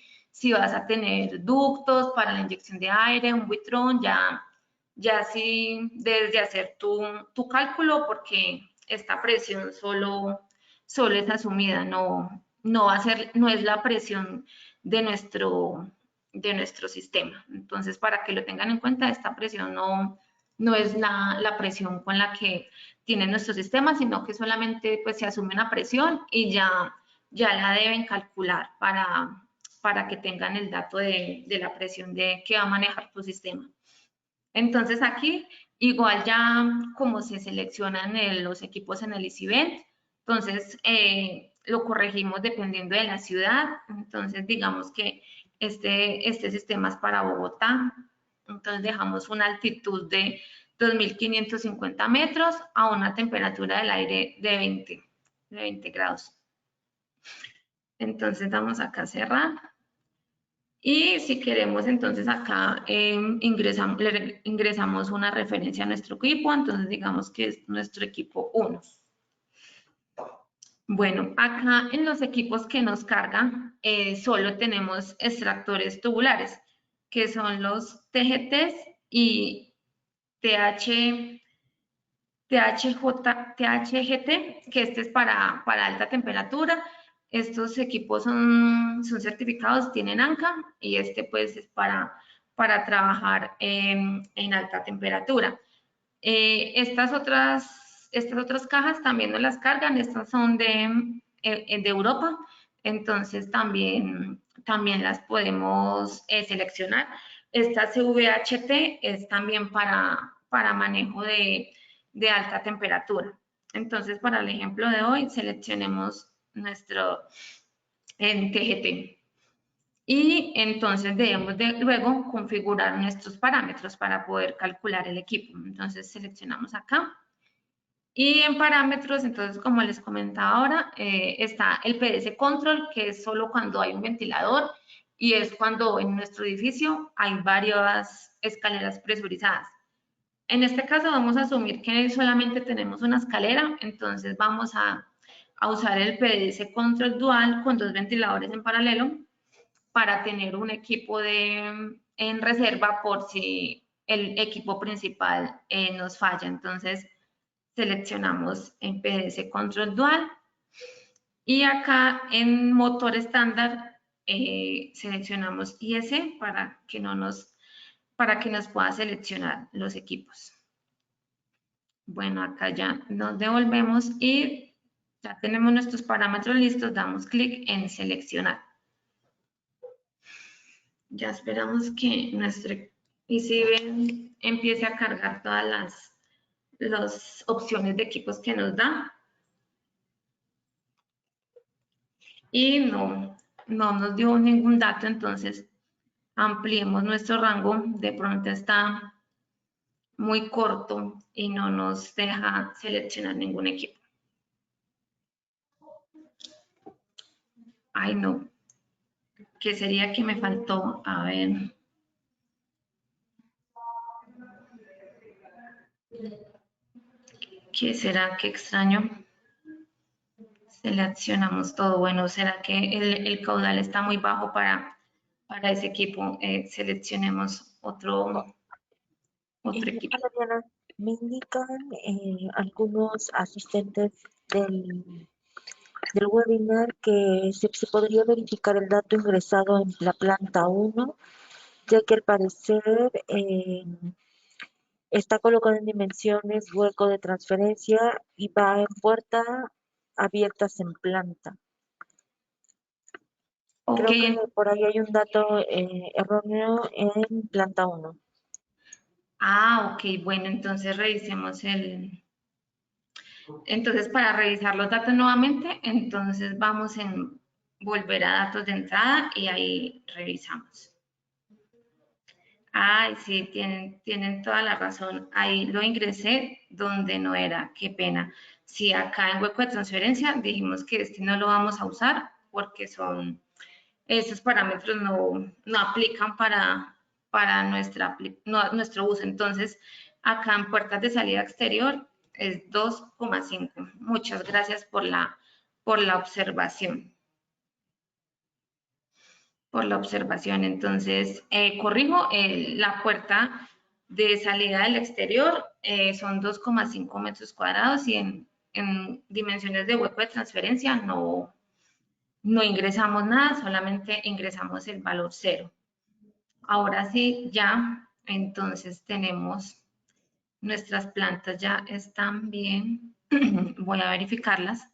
vas a tener ductos para la inyección de aire, un buitrón, ya sí debes de hacer tu cálculo porque esta presión solo es asumida, no es la presión de nuestro sistema. Entonces, para que lo tengan en cuenta, esta presión no es la presión con la que tiene nuestro sistema, sino que solamente pues se asume una presión y ya la deben calcular para que tengan el dato de la presión que va a manejar tu sistema. Entonces aquí igual ya como se seleccionan los equipos en el EasyVent, entonces lo corregimos dependiendo de la ciudad. Entonces digamos que este sistema es para Bogotá, entonces dejamos una altitud de 2.550 metros a una temperatura del aire de 20 grados. Entonces damos acá a cerrar. Y si queremos, entonces acá ingresamos una referencia a nuestro equipo, entonces digamos que es nuestro equipo 1. Bueno, acá en los equipos que nos cargan, solo tenemos extractores tubulares, que son los TGTs y THGT, que este es para alta temperatura. estos equipos son certificados, tienen ANCA y este pues es para trabajar en alta temperatura. Estas otras cajas también nos las cargan, estas son de Europa, entonces también las podemos seleccionar. Esta CVHT es también para manejo de alta temperatura. Entonces, para el ejemplo de hoy, seleccionemos nuestro en TGT. Y entonces debemos de luego configurar nuestros parámetros para poder calcular el equipo. Entonces seleccionamos acá. Y en parámetros, entonces como les comentaba ahora, está el PDS Control, que es solo cuando hay un ventilador y es cuando en nuestro edificio hay varias escaleras presurizadas. En este caso vamos a asumir que solamente tenemos una escalera, entonces vamos a usar el PDS Control Dual con 2 ventiladores en paralelo para tener un equipo en reserva por si el equipo principal nos falla. Entonces seleccionamos en PDS Control Dual y acá en motor estándar seleccionamos IS para que nos pueda seleccionar los equipos. Bueno, acá ya nos devolvemos y ya tenemos nuestros parámetros listos, damos clic en seleccionar. Ya esperamos que nuestro EasyVent empiece a cargar todas las opciones de equipos que nos da. Y no nos dio ningún dato, entonces ampliemos nuestro rango. De pronto está muy corto y no nos deja seleccionar ningún equipo. Ay, no. ¿Qué sería que me faltó? A ver. ¿Qué será? Qué extraño. Seleccionamos todo. Bueno, ¿será que el caudal está muy bajo para ese equipo? Seleccionemos otro equipo. Mariana, me indican algunos asistentes del webinar que se podría verificar el dato ingresado en la planta 1, ya que al parecer está colocado en dimensiones hueco de transferencia y va en puerta abiertas en planta. Ok. Creo que por ahí hay un dato erróneo en planta 1. Ah, ok, bueno, entonces revisemos Entonces, para revisar los datos nuevamente, entonces vamos en volver a datos de entrada y ahí revisamos. Ay, sí, tienen toda la razón. Ahí lo ingresé donde no era, qué pena. Sí, acá en hueco de transferencia dijimos que este no lo vamos a usar porque esos parámetros no aplican para nuestro uso. Entonces, acá en puertas de salida exterior es 2,5. Muchas gracias por la observación. Entonces, corrijo, la puerta de salida del exterior son 2,5 metros cuadrados y en dimensiones de hueco de transferencia no ingresamos nada, solamente ingresamos el valor 0. Ahora sí, ya, entonces tenemos nuestras plantas ya están bien. Voy a verificarlas.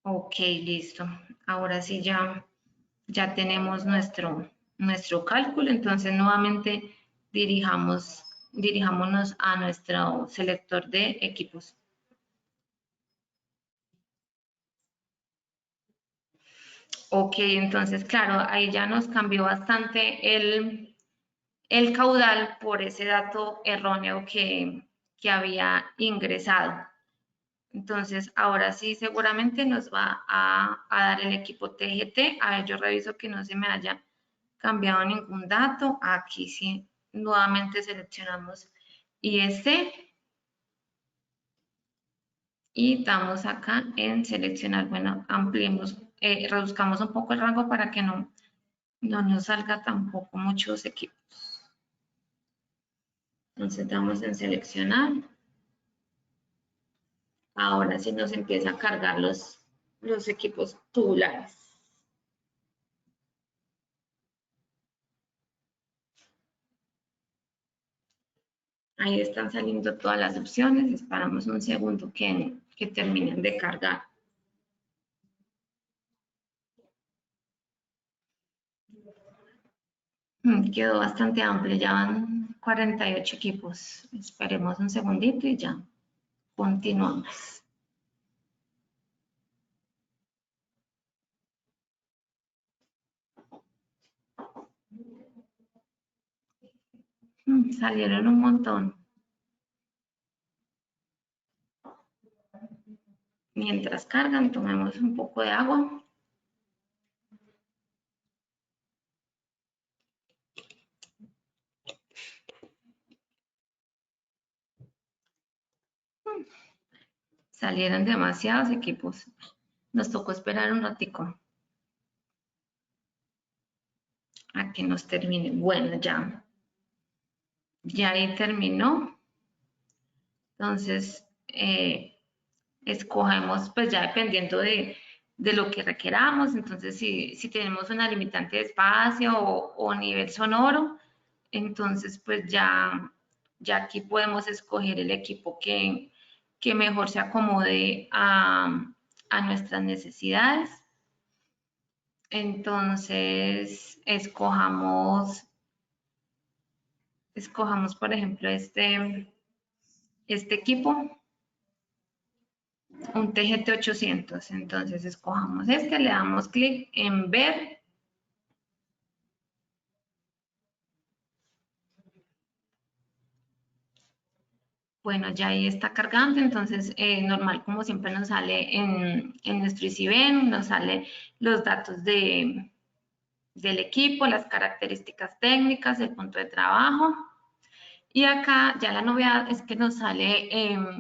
Ok, listo. Ahora sí ya tenemos nuestro cálculo. Entonces, nuevamente dirijámonos a nuestro selector de equipos. Ok, entonces, claro, ahí ya nos cambió bastante el caudal por ese dato erróneo que había ingresado. Entonces, ahora sí, seguramente nos va a dar el equipo TGT. A ver, yo reviso que no se me haya cambiado ningún dato. Aquí sí, nuevamente seleccionamos IS y damos acá en seleccionar. Bueno, ampliemos, reduzcamos un poco el rango para que no nos salga tampoco muchos equipos. Entonces damos en seleccionar. Ahora sí nos empieza a cargar los equipos tubulares. Ahí están saliendo todas las opciones. Esperamos un segundo que terminen de cargar. Quedó bastante amplio, ya van 48 equipos. Esperemos un segundito y ya continuamos. Salieron un montón. Mientras cargan, tomemos un poco de agua. Salieron demasiados equipos. Nos tocó esperar un ratico a que nos termine. Bueno, ya ahí terminó. Entonces, escogemos, pues ya dependiendo de lo que requeramos. Entonces, si tenemos una limitante de espacio o nivel sonoro, entonces pues ya aquí podemos escoger el equipo que mejor se acomode a nuestras necesidades. Entonces, escojamos, por ejemplo, este equipo, un TGT 800. Entonces, escojamos le damos clic en ver. Bueno, ya ahí está cargando, entonces normal como siempre nos sale en nuestro ICIBEN, nos sale los datos del equipo, las características técnicas, el punto de trabajo. Y acá ya la novedad es que nos sale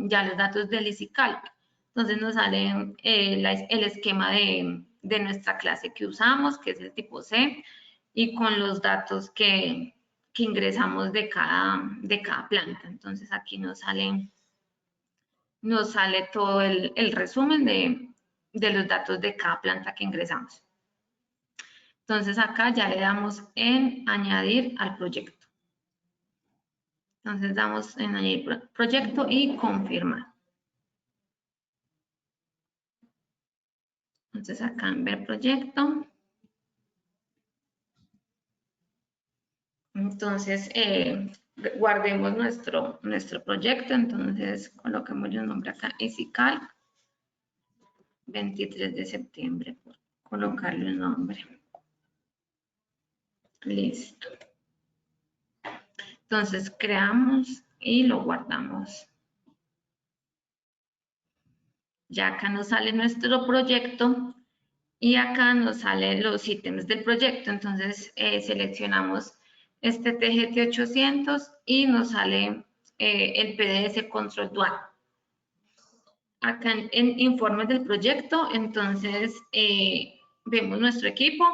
ya los datos del EasyCalc. Entonces nos sale el esquema de nuestra clase que usamos, que es el tipo C, y con los datos que ingresamos de cada planta. Entonces aquí nos sale todo el resumen de los datos de cada planta que ingresamos. Entonces acá ya le damos en añadir al proyecto. Entonces damos en añadir proyecto y confirmar. Entonces acá en ver proyecto. Entonces guardemos nuestro proyecto. Entonces coloquemos el nombre acá, EasyCalc 23 de septiembre, por colocarle el nombre. Listo. Entonces creamos y lo guardamos. Ya acá nos sale nuestro proyecto y acá nos salen los ítems del proyecto. Entonces seleccionamos este TGT 800 y nos sale el PDS Control Dual. Acá en informes del proyecto, entonces vemos nuestro equipo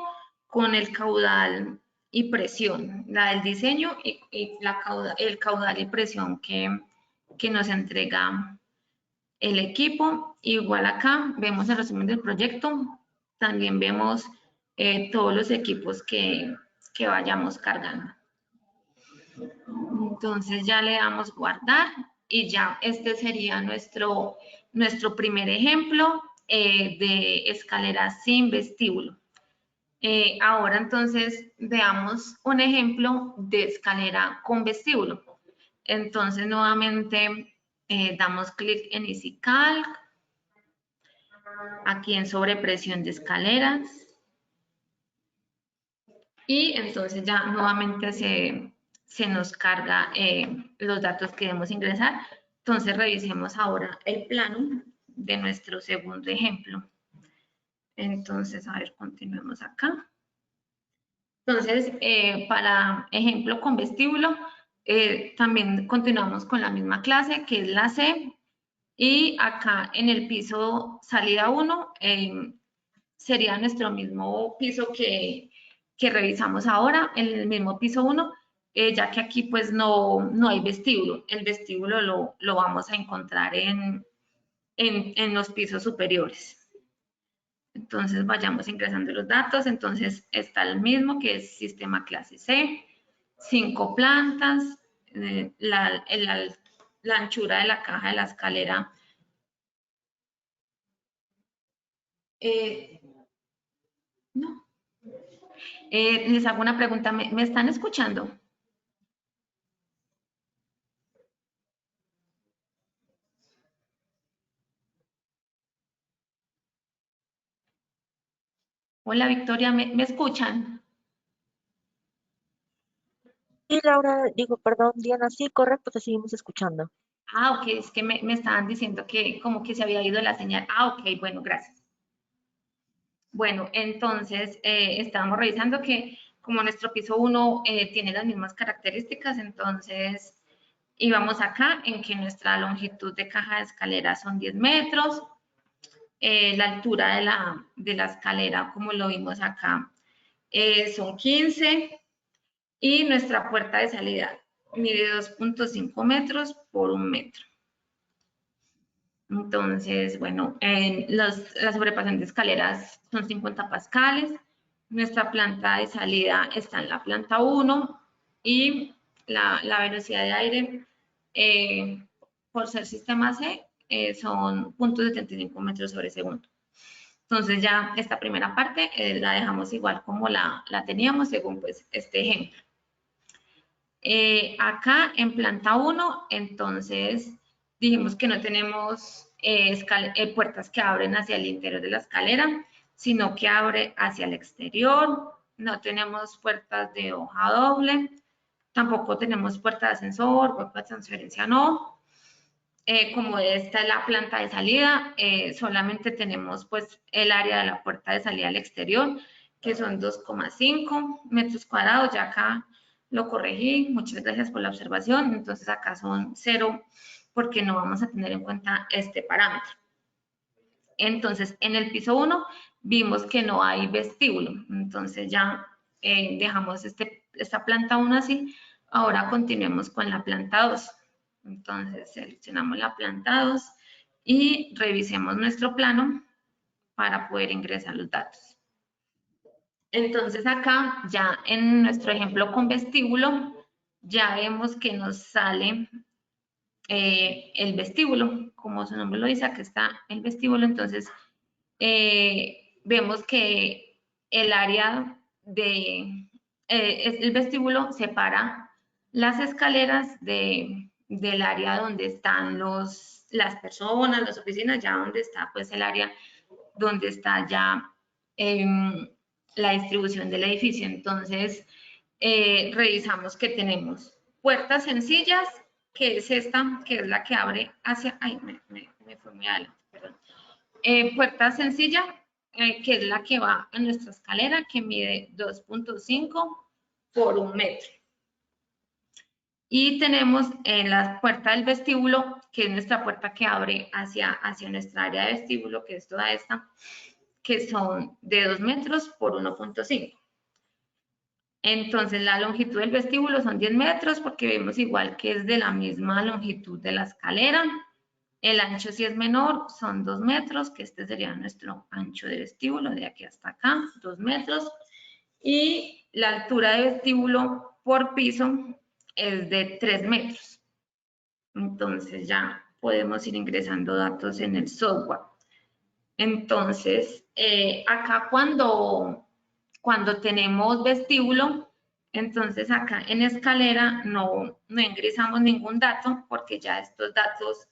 con el caudal y presión, la del diseño y el caudal y presión que nos entrega el equipo. Igual acá vemos el resumen del proyecto, también vemos todos los equipos que vayamos cargando. Entonces ya le damos guardar y ya este sería nuestro primer ejemplo de escalera sin vestíbulo. Ahora entonces veamos un ejemplo de escalera con vestíbulo. Entonces nuevamente damos clic en EasyCalc, aquí en sobrepresión de escaleras y entonces ya nuevamente se nos carga los datos que debemos ingresar. Entonces revisemos ahora el plano de nuestro segundo ejemplo. Entonces, a ver, continuemos acá. Entonces, para ejemplo con vestíbulo, también continuamos con la misma clase, que es la C, y acá en el piso salida 1 sería nuestro mismo piso que revisamos ahora, en el mismo piso 1, ya que aquí pues no hay vestíbulo. El vestíbulo lo vamos a encontrar en en los pisos superiores. Entonces vayamos ingresando los datos. Entonces está el mismo que es sistema clase C, 5 plantas, la anchura de la caja de la escalera. No. Les hago una pregunta, ¿me están escuchando? Hola Victoria, ¿me escuchan? Y Laura, digo, perdón, Diana, sí, correcto, te seguimos escuchando. Ah, ok, es que me estaban diciendo que como que se había ido la señal. Ah, ok, bueno, gracias. Bueno, entonces estábamos revisando que como nuestro piso 1 tiene las mismas características, entonces íbamos acá en que nuestra longitud de caja de escalera son 10 metros, la altura de la escalera, como lo vimos acá, son 15 y nuestra puerta de salida mide 2.5 metros por 1 metro. Entonces, bueno, la sobrepasión de escaleras son 50 pascales. Nuestra planta de salida está en la planta 1 y la velocidad de aire, por ser sistema C, son 0.75 metros sobre segundo. Entonces ya esta primera parte la dejamos igual como la teníamos según pues este ejemplo. Acá en planta 1, entonces dijimos que no tenemos puertas que abren hacia el interior de la escalera, sino que abre hacia el exterior. No tenemos puertas de hoja doble, tampoco tenemos puerta de ascensor, puerta de transferencia no. Como esta es la planta de salida, solamente tenemos pues el área de la puerta de salida al exterior, que son 2,5 metros cuadrados. Ya acá lo corregí, muchas gracias por la observación. Entonces acá son 0 porque no vamos a tener en cuenta este parámetro. Entonces en el piso 1 vimos que no hay vestíbulo, entonces ya dejamos esta planta 1 así. Ahora continuemos con la planta 2. Entonces seleccionamos la planta 2 y revisemos nuestro plano para poder ingresar los datos. Entonces acá ya en nuestro ejemplo con vestíbulo ya vemos que nos sale el vestíbulo, como su nombre lo dice, acá está el vestíbulo. Entonces vemos que el área el vestíbulo separa las escaleras del área donde están las personas, las oficinas, ya donde está pues el área donde está ya la distribución del edificio. Entonces, revisamos que tenemos puertas sencillas, que es esta, que es la que abre hacia, ay, me fue muy adelante, perdón. Puerta sencilla, que es la que va a nuestra escalera, que mide 2.5 por 1 metro. Y tenemos la puerta del vestíbulo, que es nuestra puerta que abre hacia nuestra área de vestíbulo, que es toda esta, que son de 2 metros por 1.5. Entonces la longitud del vestíbulo son 10 metros porque vemos igual que es de la misma longitud de la escalera. El ancho si es menor son 2 metros, que este sería nuestro ancho de vestíbulo de aquí hasta acá, 2 metros. Y la altura de vestíbulo por piso es de 3 metros. Entonces ya podemos ir ingresando datos en el software. Entonces, acá cuando tenemos vestíbulo, entonces acá en escalera no ingresamos ningún dato porque ya estos datos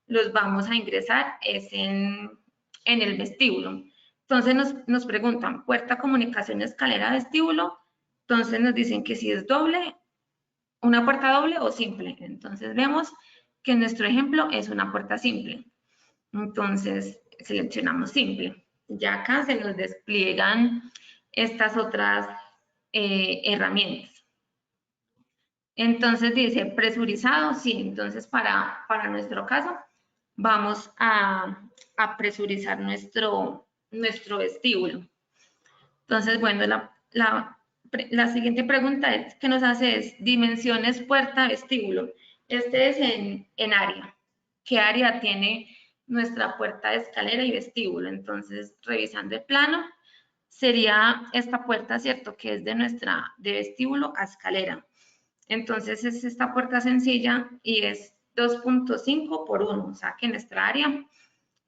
los vamos a ingresar es en el vestíbulo. Entonces nos preguntan, puerta, comunicación, escalera, vestíbulo. Entonces nos dicen que si es doble, una puerta doble o simple. Entonces vemos que nuestro ejemplo es una puerta simple. Entonces seleccionamos simple. Ya acá se nos despliegan estas otras herramientas. Entonces dice presurizado, sí. Entonces para nuestro caso vamos a presurizar nuestro vestíbulo. Entonces, bueno, la siguiente pregunta que nos hace es dimensiones puerta vestíbulo. Este es en área. ¿Qué área tiene nuestra puerta de escalera y vestíbulo. Entonces, revisando el plano, sería esta puerta, ¿cierto? Que es de vestíbulo a escalera. Entonces, es esta puerta sencilla y es 2.5 por 1, o sea que nuestra área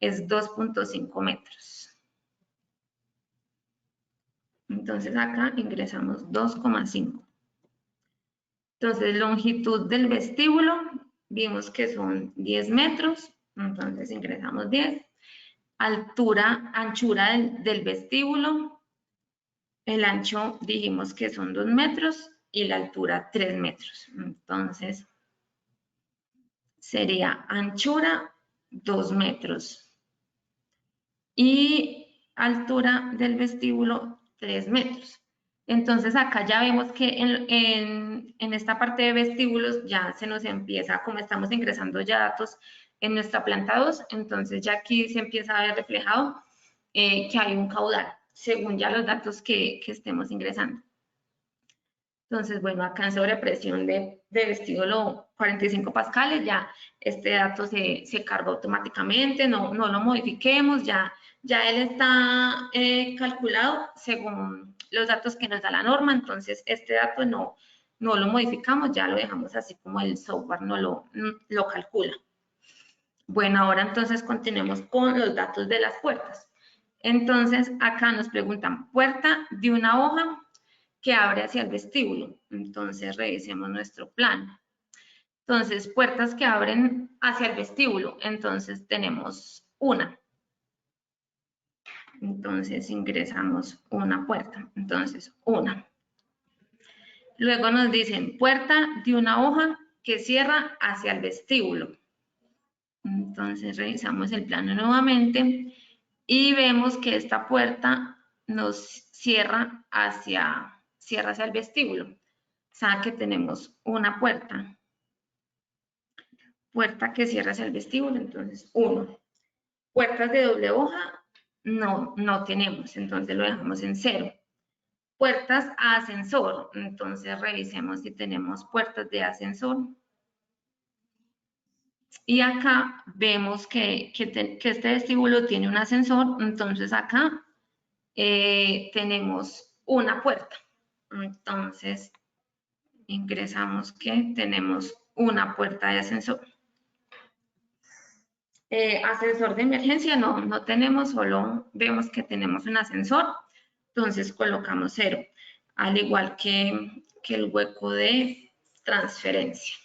es 2.5 metros. Entonces, acá ingresamos 2,5. Entonces, longitud del vestíbulo, vimos que son 10 metros, entonces ingresamos 10. Anchura del vestíbulo, el ancho dijimos que son 2 metros y la altura 3 metros. Entonces, sería anchura 2 metros y altura del vestíbulo 3 metros. Entonces acá ya vemos que en esta parte de vestíbulos ya se nos empieza, como estamos ingresando ya datos en nuestra planta 2, entonces ya aquí se empieza a ver reflejado que hay un caudal, según ya los datos que estemos ingresando. Entonces, bueno, acá en sobrepresión de vestíbulo 45 pascales, ya este dato se cargó automáticamente, no lo modifiquemos, ya él está calculado según los datos que nos da la norma, entonces este dato no lo modificamos, ya lo dejamos así como el software no lo calcula. Bueno, ahora entonces continuemos con los datos de las puertas. Entonces, acá nos preguntan, puerta de una hoja que abre hacia el vestíbulo. Entonces, revisemos nuestro plan. Entonces, puertas que abren hacia el vestíbulo. Entonces, tenemos una. Entonces, ingresamos una puerta. Entonces, una. Luego nos dicen, puerta de una hoja que cierra hacia el vestíbulo. Entonces, revisamos el plano nuevamente y vemos que esta puerta nos cierra hacia el vestíbulo. O sea que tenemos una puerta que cierra hacia el vestíbulo, entonces 1. Puertas de doble hoja no tenemos, entonces lo dejamos en 0. Puertas a ascensor, entonces revisemos si tenemos puertas de ascensor. Y acá vemos que este vestíbulo tiene un ascensor, entonces acá tenemos una puerta. Entonces, ingresamos que tenemos una puerta de ascensor. Ascensor de emergencia no tenemos, solo vemos que tenemos un ascensor, entonces colocamos 0, al igual que el hueco de transferencia.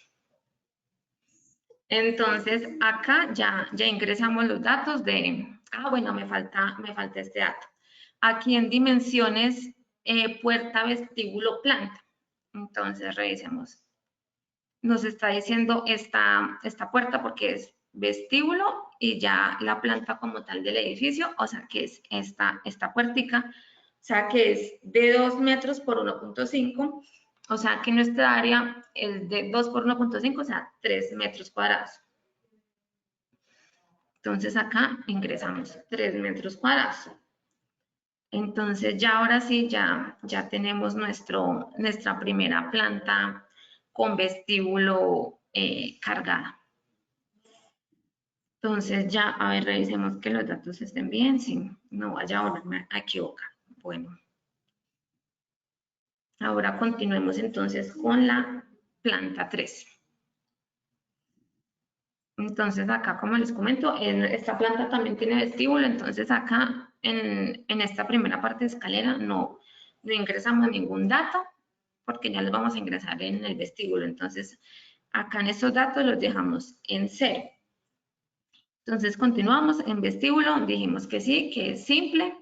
Entonces, acá ya ingresamos los datos de, bueno, me falta este dato. Aquí en dimensiones, puerta, vestíbulo, planta. Entonces, revisemos. Nos está diciendo esta puerta porque es vestíbulo y ya la planta como tal del edificio, o sea que es esta puertica, o sea que es de 2 metros por 1.5, o sea que nuestra área es de 2 por 1.5, o sea 3 metros cuadrados. Entonces acá ingresamos 3 metros cuadrados. Entonces ya ahora sí, ya tenemos nuestra primera planta con vestíbulo cargada. Entonces ya, a ver, revisemos que los datos estén bien, sí, no vaya a volverme a equivocar. Bueno. Ahora continuemos entonces con la planta 3. Entonces acá, como les comento, esta planta también tiene vestíbulo, entonces acá en esta primera parte de escalera no ingresamos ningún dato porque ya los vamos a ingresar en el vestíbulo. Entonces acá en estos datos los dejamos en 0. Entonces continuamos en vestíbulo, dijimos que sí, que es simple,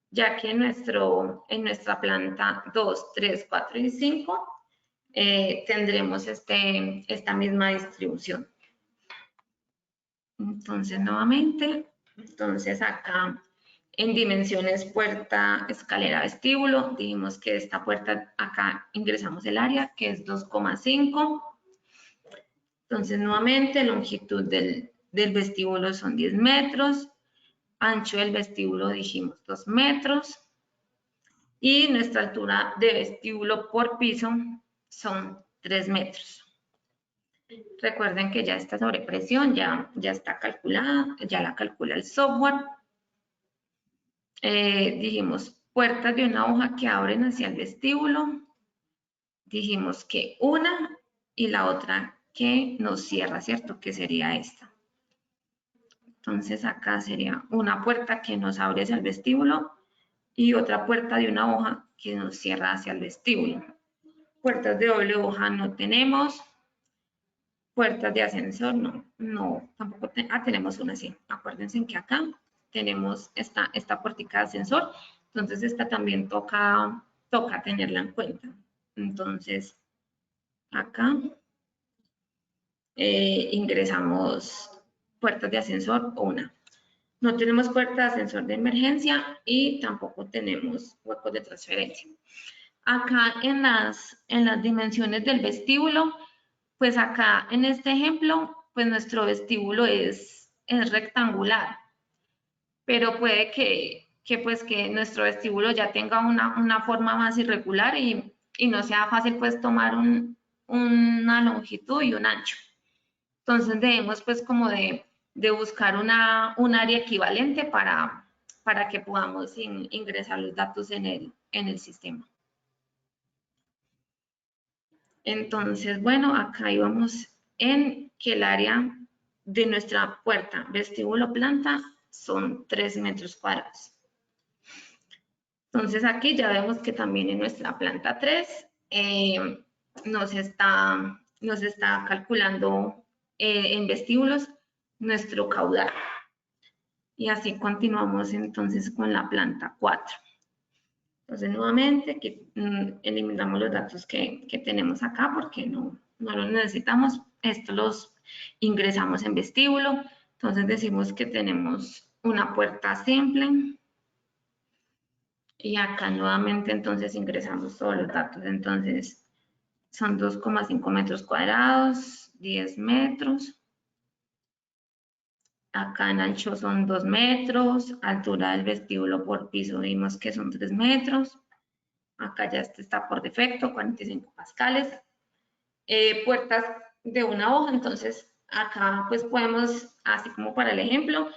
ya que en nuestra planta 2, 3, 4 y 5 tendremos esta misma distribución. Entonces, nuevamente, acá en dimensiones puerta, escalera, vestíbulo, dijimos que esta puerta acá ingresamos el área, que es 2,5. Entonces, nuevamente, longitud del vestíbulo son 10 metros, ancho del vestíbulo dijimos 2 metros, y nuestra altura de vestíbulo por piso son 3 metros. Recuerden que ya esta sobrepresión ya está calculada, ya la calcula el software. Dijimos puertas de una hoja que abren hacia el vestíbulo. Dijimos que una y la otra que nos cierra, ¿cierto? Que sería esta. Entonces acá sería una puerta que nos abre hacia el vestíbulo y otra puerta de una hoja que nos cierra hacia el vestíbulo. Puertas de doble hoja no tenemos. Puertas de ascensor, no, tampoco tenemos una así. Acuérdense que acá tenemos esta puertica de ascensor, entonces esta también toca tenerla en cuenta. Entonces, acá ingresamos puertas de ascensor una. No tenemos puerta de ascensor de emergencia y tampoco tenemos huecos de transferencia. Acá en las dimensiones del vestíbulo, pues acá en este ejemplo, pues nuestro vestíbulo es rectangular, pero puede que nuestro vestíbulo ya tenga una forma más irregular y no sea fácil pues tomar una longitud y un ancho. Entonces debemos pues como de buscar un área equivalente para que podamos ingresar los datos en el sistema. Entonces, bueno, acá íbamos en que el área de nuestra puerta, vestíbulo, planta, son 3 metros cuadrados. Entonces, aquí ya vemos que también en nuestra planta 3 nos está calculando en vestíbulos nuestro caudal. Y así continuamos entonces con la planta 4. Entonces, nuevamente, eliminamos los datos que tenemos acá porque no los necesitamos. Estos los ingresamos en vestíbulo. Entonces, decimos que tenemos una puerta simple. Y acá nuevamente, entonces, ingresamos todos los datos. Entonces, son 2,5 metros cuadrados, 10 metros. Acá en ancho son 2 metros. Altura del vestíbulo por piso vimos que son 3 metros. Acá ya está por defecto, 45 pascales. Puertas de una hoja, entonces acá pues podemos, así como para el ejemplo,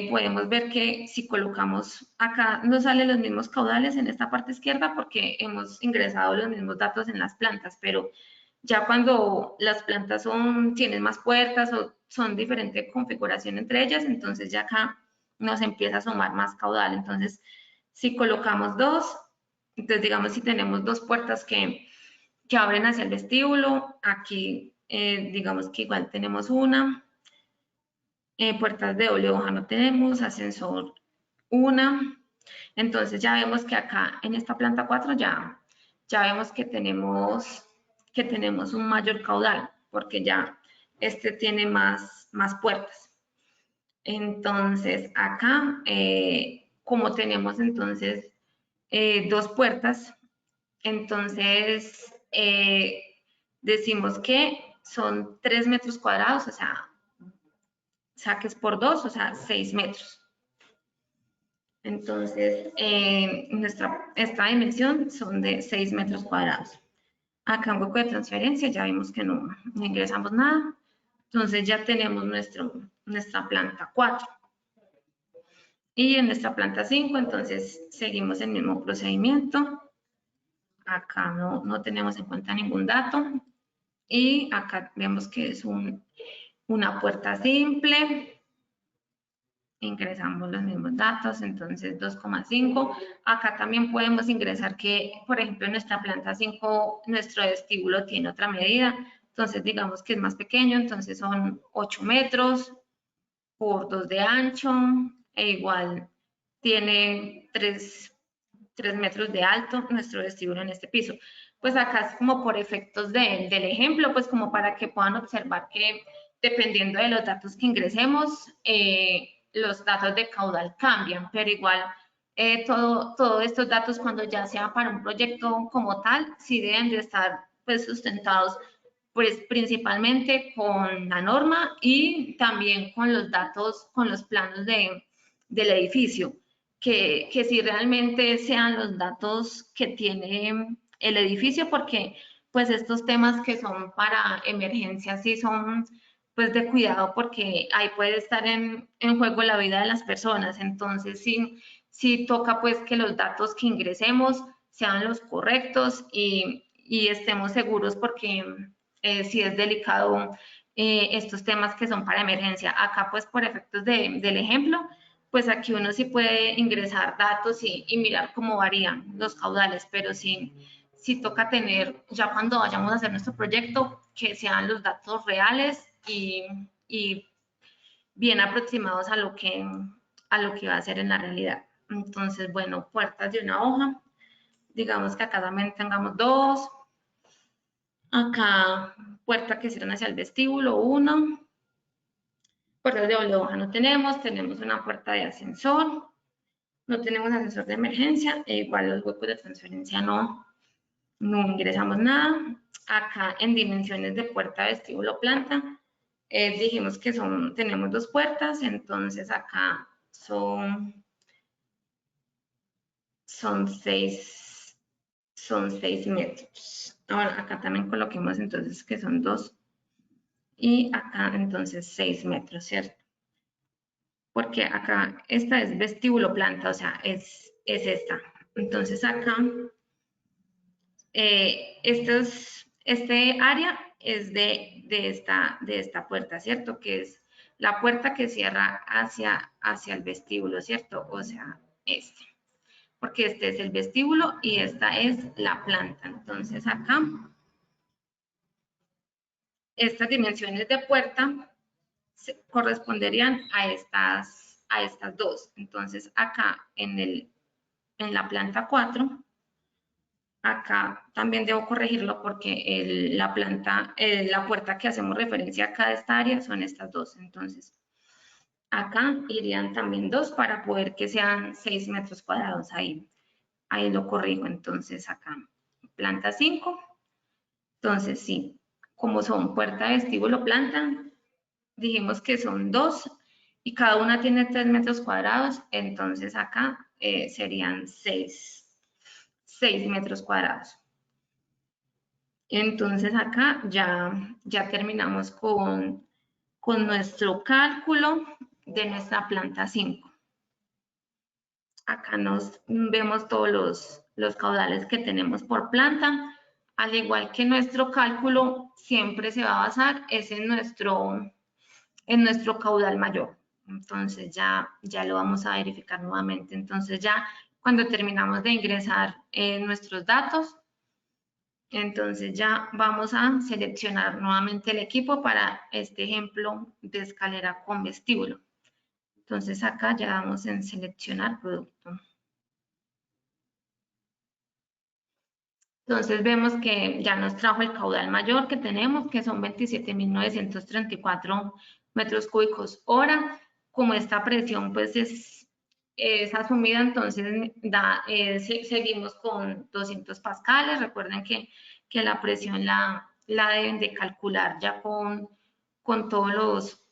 podemos ver que si colocamos acá nos salen los mismos caudales en esta parte izquierda porque hemos ingresado los mismos datos en las plantas, pero ya cuando las plantas tienen más puertas o son diferente configuración entre ellas, entonces ya acá nos empieza a sumar más caudal. Entonces, si colocamos dos, entonces digamos si tenemos dos puertas que abren hacia el vestíbulo, aquí digamos que igual tenemos una, puertas de doble hoja no tenemos, ascensor una, entonces ya vemos que acá en esta planta 4 ya vemos que tenemos un mayor caudal, porque ya este tiene más puertas. Entonces acá, como tenemos entonces dos puertas, entonces decimos que son 3 metros cuadrados, o sea, saques por 2, o sea, 6 metros. Entonces, esta dimensión son de 6 metros cuadrados. Acá en hueco de transferencia ya vimos que no ingresamos nada. Entonces ya tenemos nuestra planta 4. Y en nuestra planta 5, entonces seguimos el mismo procedimiento. Acá no tenemos en cuenta ningún dato. Y acá vemos que es una puerta simple. Ingresamos los mismos datos, entonces 2,5. Acá también podemos ingresar que, por ejemplo, en nuestra planta 5, nuestro vestíbulo tiene otra medida. Entonces, digamos que es más pequeño, entonces son 8 metros por 2 de ancho, e igual tiene 3 metros de alto nuestro vestíbulo en este piso. Pues acá es como por efectos del ejemplo, pues como para que puedan observar que dependiendo de los datos que ingresemos, los datos de caudal cambian, pero igual todos estos datos cuando ya sea para un proyecto como tal, sí deben de estar pues sustentados pues principalmente con la norma y también con los datos, con los planos del edificio, que si realmente sean los datos que tiene el edificio, porque pues estos temas que son para emergencias sí son pues de cuidado porque ahí puede estar en juego la vida de las personas. Entonces sí toca pues que los datos que ingresemos sean los correctos y estemos seguros porque sí es delicado estos temas que son para emergencia. Acá pues por efectos del ejemplo, pues aquí uno sí puede ingresar datos y mirar cómo varían los caudales, pero sí toca tener, ya cuando vayamos a hacer nuestro proyecto, que sean los datos reales y bien aproximados a lo que va a ser en la realidad. Entonces, bueno, puertas de una hoja, digamos que acá también tengamos dos, acá puerta que cierran hacia el vestíbulo, uno, puertas de doble hoja no tenemos una puerta de ascensor, no tenemos ascensor de emergencia, e igual los huecos de transferencia no ingresamos nada. Acá en dimensiones de puerta, vestíbulo, planta, dijimos que tenemos dos puertas, entonces acá son 6 metros. Ahora acá también coloquemos entonces que son 2 y acá entonces 6 metros, ¿cierto? Porque acá esta es vestíbulo planta, o sea, es esta. Entonces acá, este área es de esta puerta, ¿cierto? Que es la puerta que cierra hacia el vestíbulo, ¿cierto? O sea, este. Porque este es el vestíbulo y esta es la planta. Entonces acá, estas dimensiones de puerta corresponderían a estas dos. Entonces acá en la planta 4, acá también debo corregirlo porque la puerta que hacemos referencia acá de esta área son estas dos. Entonces acá irían también dos para poder que sean 6 metros cuadrados. Ahí lo corrijo. Entonces acá planta 5. Entonces sí, como son puerta, vestíbulo, planta, dijimos que son dos y cada una tiene 3 metros cuadrados, entonces acá serían 6 metros cuadrados. Entonces acá ya terminamos con nuestro cálculo de nuestra planta 5. Acá nos vemos todos los caudales que tenemos por planta. Al igual que nuestro cálculo, siempre se va a basar en nuestro caudal mayor. Entonces ya lo vamos a verificar nuevamente. Entonces ya cuando terminamos de ingresar nuestros datos, entonces ya vamos a seleccionar nuevamente el equipo para este ejemplo de escalera con vestíbulo. Entonces acá ya damos en seleccionar producto. Entonces vemos que ya nos trajo el caudal mayor que tenemos, que son 27.934 metros cúbicos hora. Como esta presión pues es asumida, entonces seguimos con 200 pascales. Recuerden que la presión la deben de calcular ya con todos los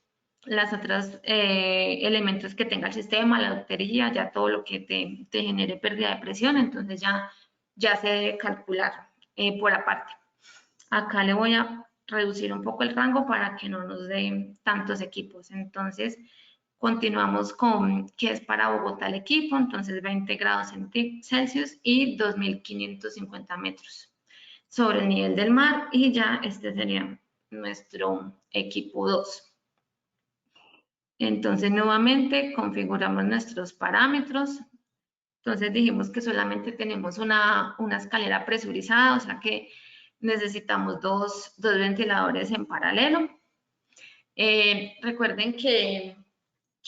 otros elementos que tenga el sistema, la ductería, ya todo lo que te genere pérdida de presión, entonces ya se debe calcular por aparte. Acá le voy a reducir un poco el rango para que no nos dé tantos equipos. Entonces, continuamos con que es para Bogotá el equipo, entonces 20 grados Celsius y 2.550 metros sobre el nivel del mar y ya este sería nuestro equipo 2. Entonces, nuevamente configuramos nuestros parámetros. Entonces dijimos que solamente tenemos una escalera presurizada, o sea que necesitamos dos ventiladores en paralelo. Recuerden que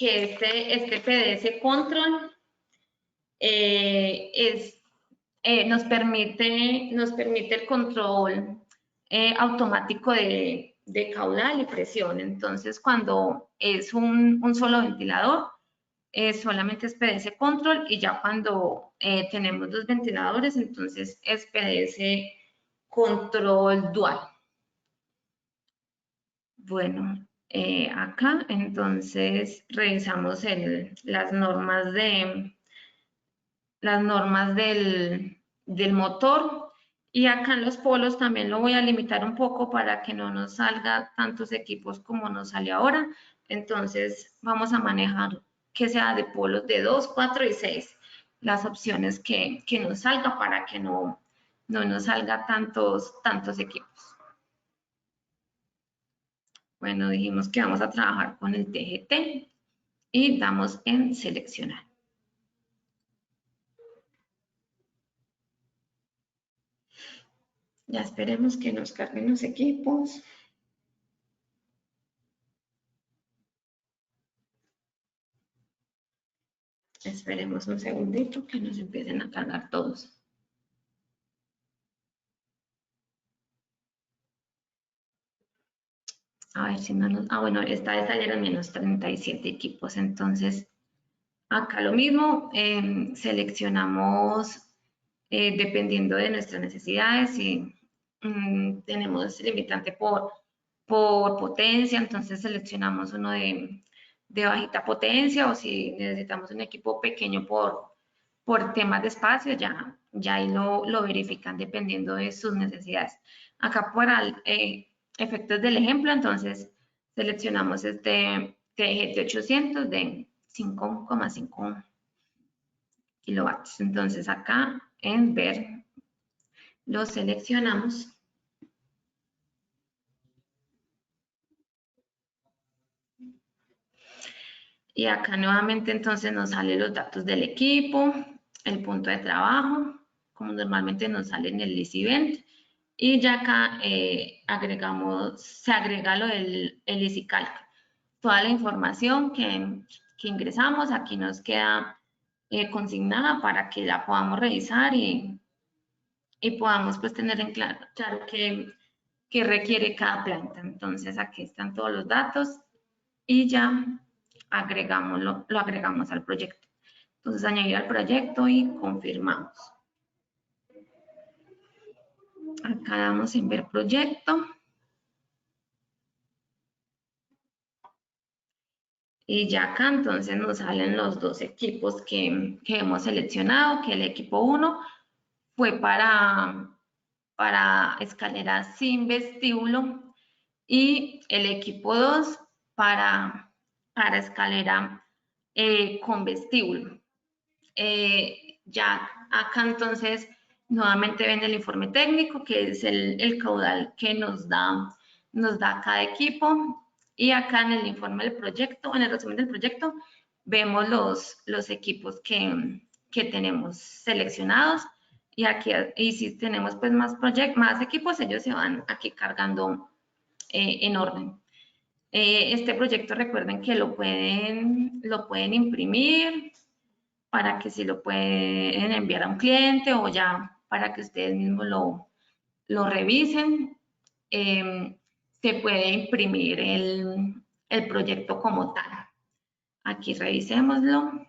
este PDS Control nos permite el control automático de caudal y presión. Entonces, cuando es un solo ventilador, solamente es PDS Control y ya cuando tenemos dos ventiladores, entonces es PDS Control Dual. Bueno, acá entonces revisamos las normas del motor. Y acá en los polos también lo voy a limitar un poco para que no nos salga tantos equipos como nos sale ahora. Entonces vamos a manejar que sea de polos de 2, 4 y 6, las opciones que nos salga para que no nos salga tantos equipos. Bueno, dijimos que vamos a trabajar con el TGT y damos en seleccionar. Ya esperemos que nos carguen los equipos. Esperemos un segundito que nos empiecen a cargar todos. A ver si no nos... Ah, bueno, esta vez salieron menos 37 equipos. Entonces, acá lo mismo, seleccionamos dependiendo de nuestras necesidades. Si tenemos limitante por potencia, entonces seleccionamos uno de bajita potencia, o si necesitamos un equipo pequeño por temas de espacio, ya ahí lo verifican dependiendo de sus necesidades. Acá para efectos del ejemplo, entonces seleccionamos este TGT 800 de 5,5 kilovatios. Entonces acá en ver lo seleccionamos. Y acá nuevamente entonces nos salen los datos del equipo, el punto de trabajo, como normalmente nos sale en el list event. Y ya acá se agrega lo del EasyCalc. Toda la información que ingresamos aquí nos queda consignada para que la podamos revisar y podamos pues tener en claro qué requiere cada planta. Entonces aquí están todos los datos y ya lo agregamos al proyecto. Entonces añadir al proyecto y confirmamos. Acá damos en ver proyecto. Y ya acá entonces nos salen los dos equipos que hemos seleccionado, que el equipo 1 fue para escaleras sin vestíbulo y el equipo 2 para escalera con vestíbulo. Ya acá entonces nuevamente ven el informe técnico, que es el caudal que nos da cada equipo. Y acá en el informe del proyecto, en el resumen del proyecto, vemos los equipos que tenemos seleccionados. Y aquí, y si tenemos pues más equipos, ellos se van aquí cargando en orden. Este proyecto recuerden que lo pueden imprimir para que si lo pueden enviar a un cliente o ya para que ustedes mismos lo revisen. Se puede imprimir el proyecto como tal. Aquí revisémoslo,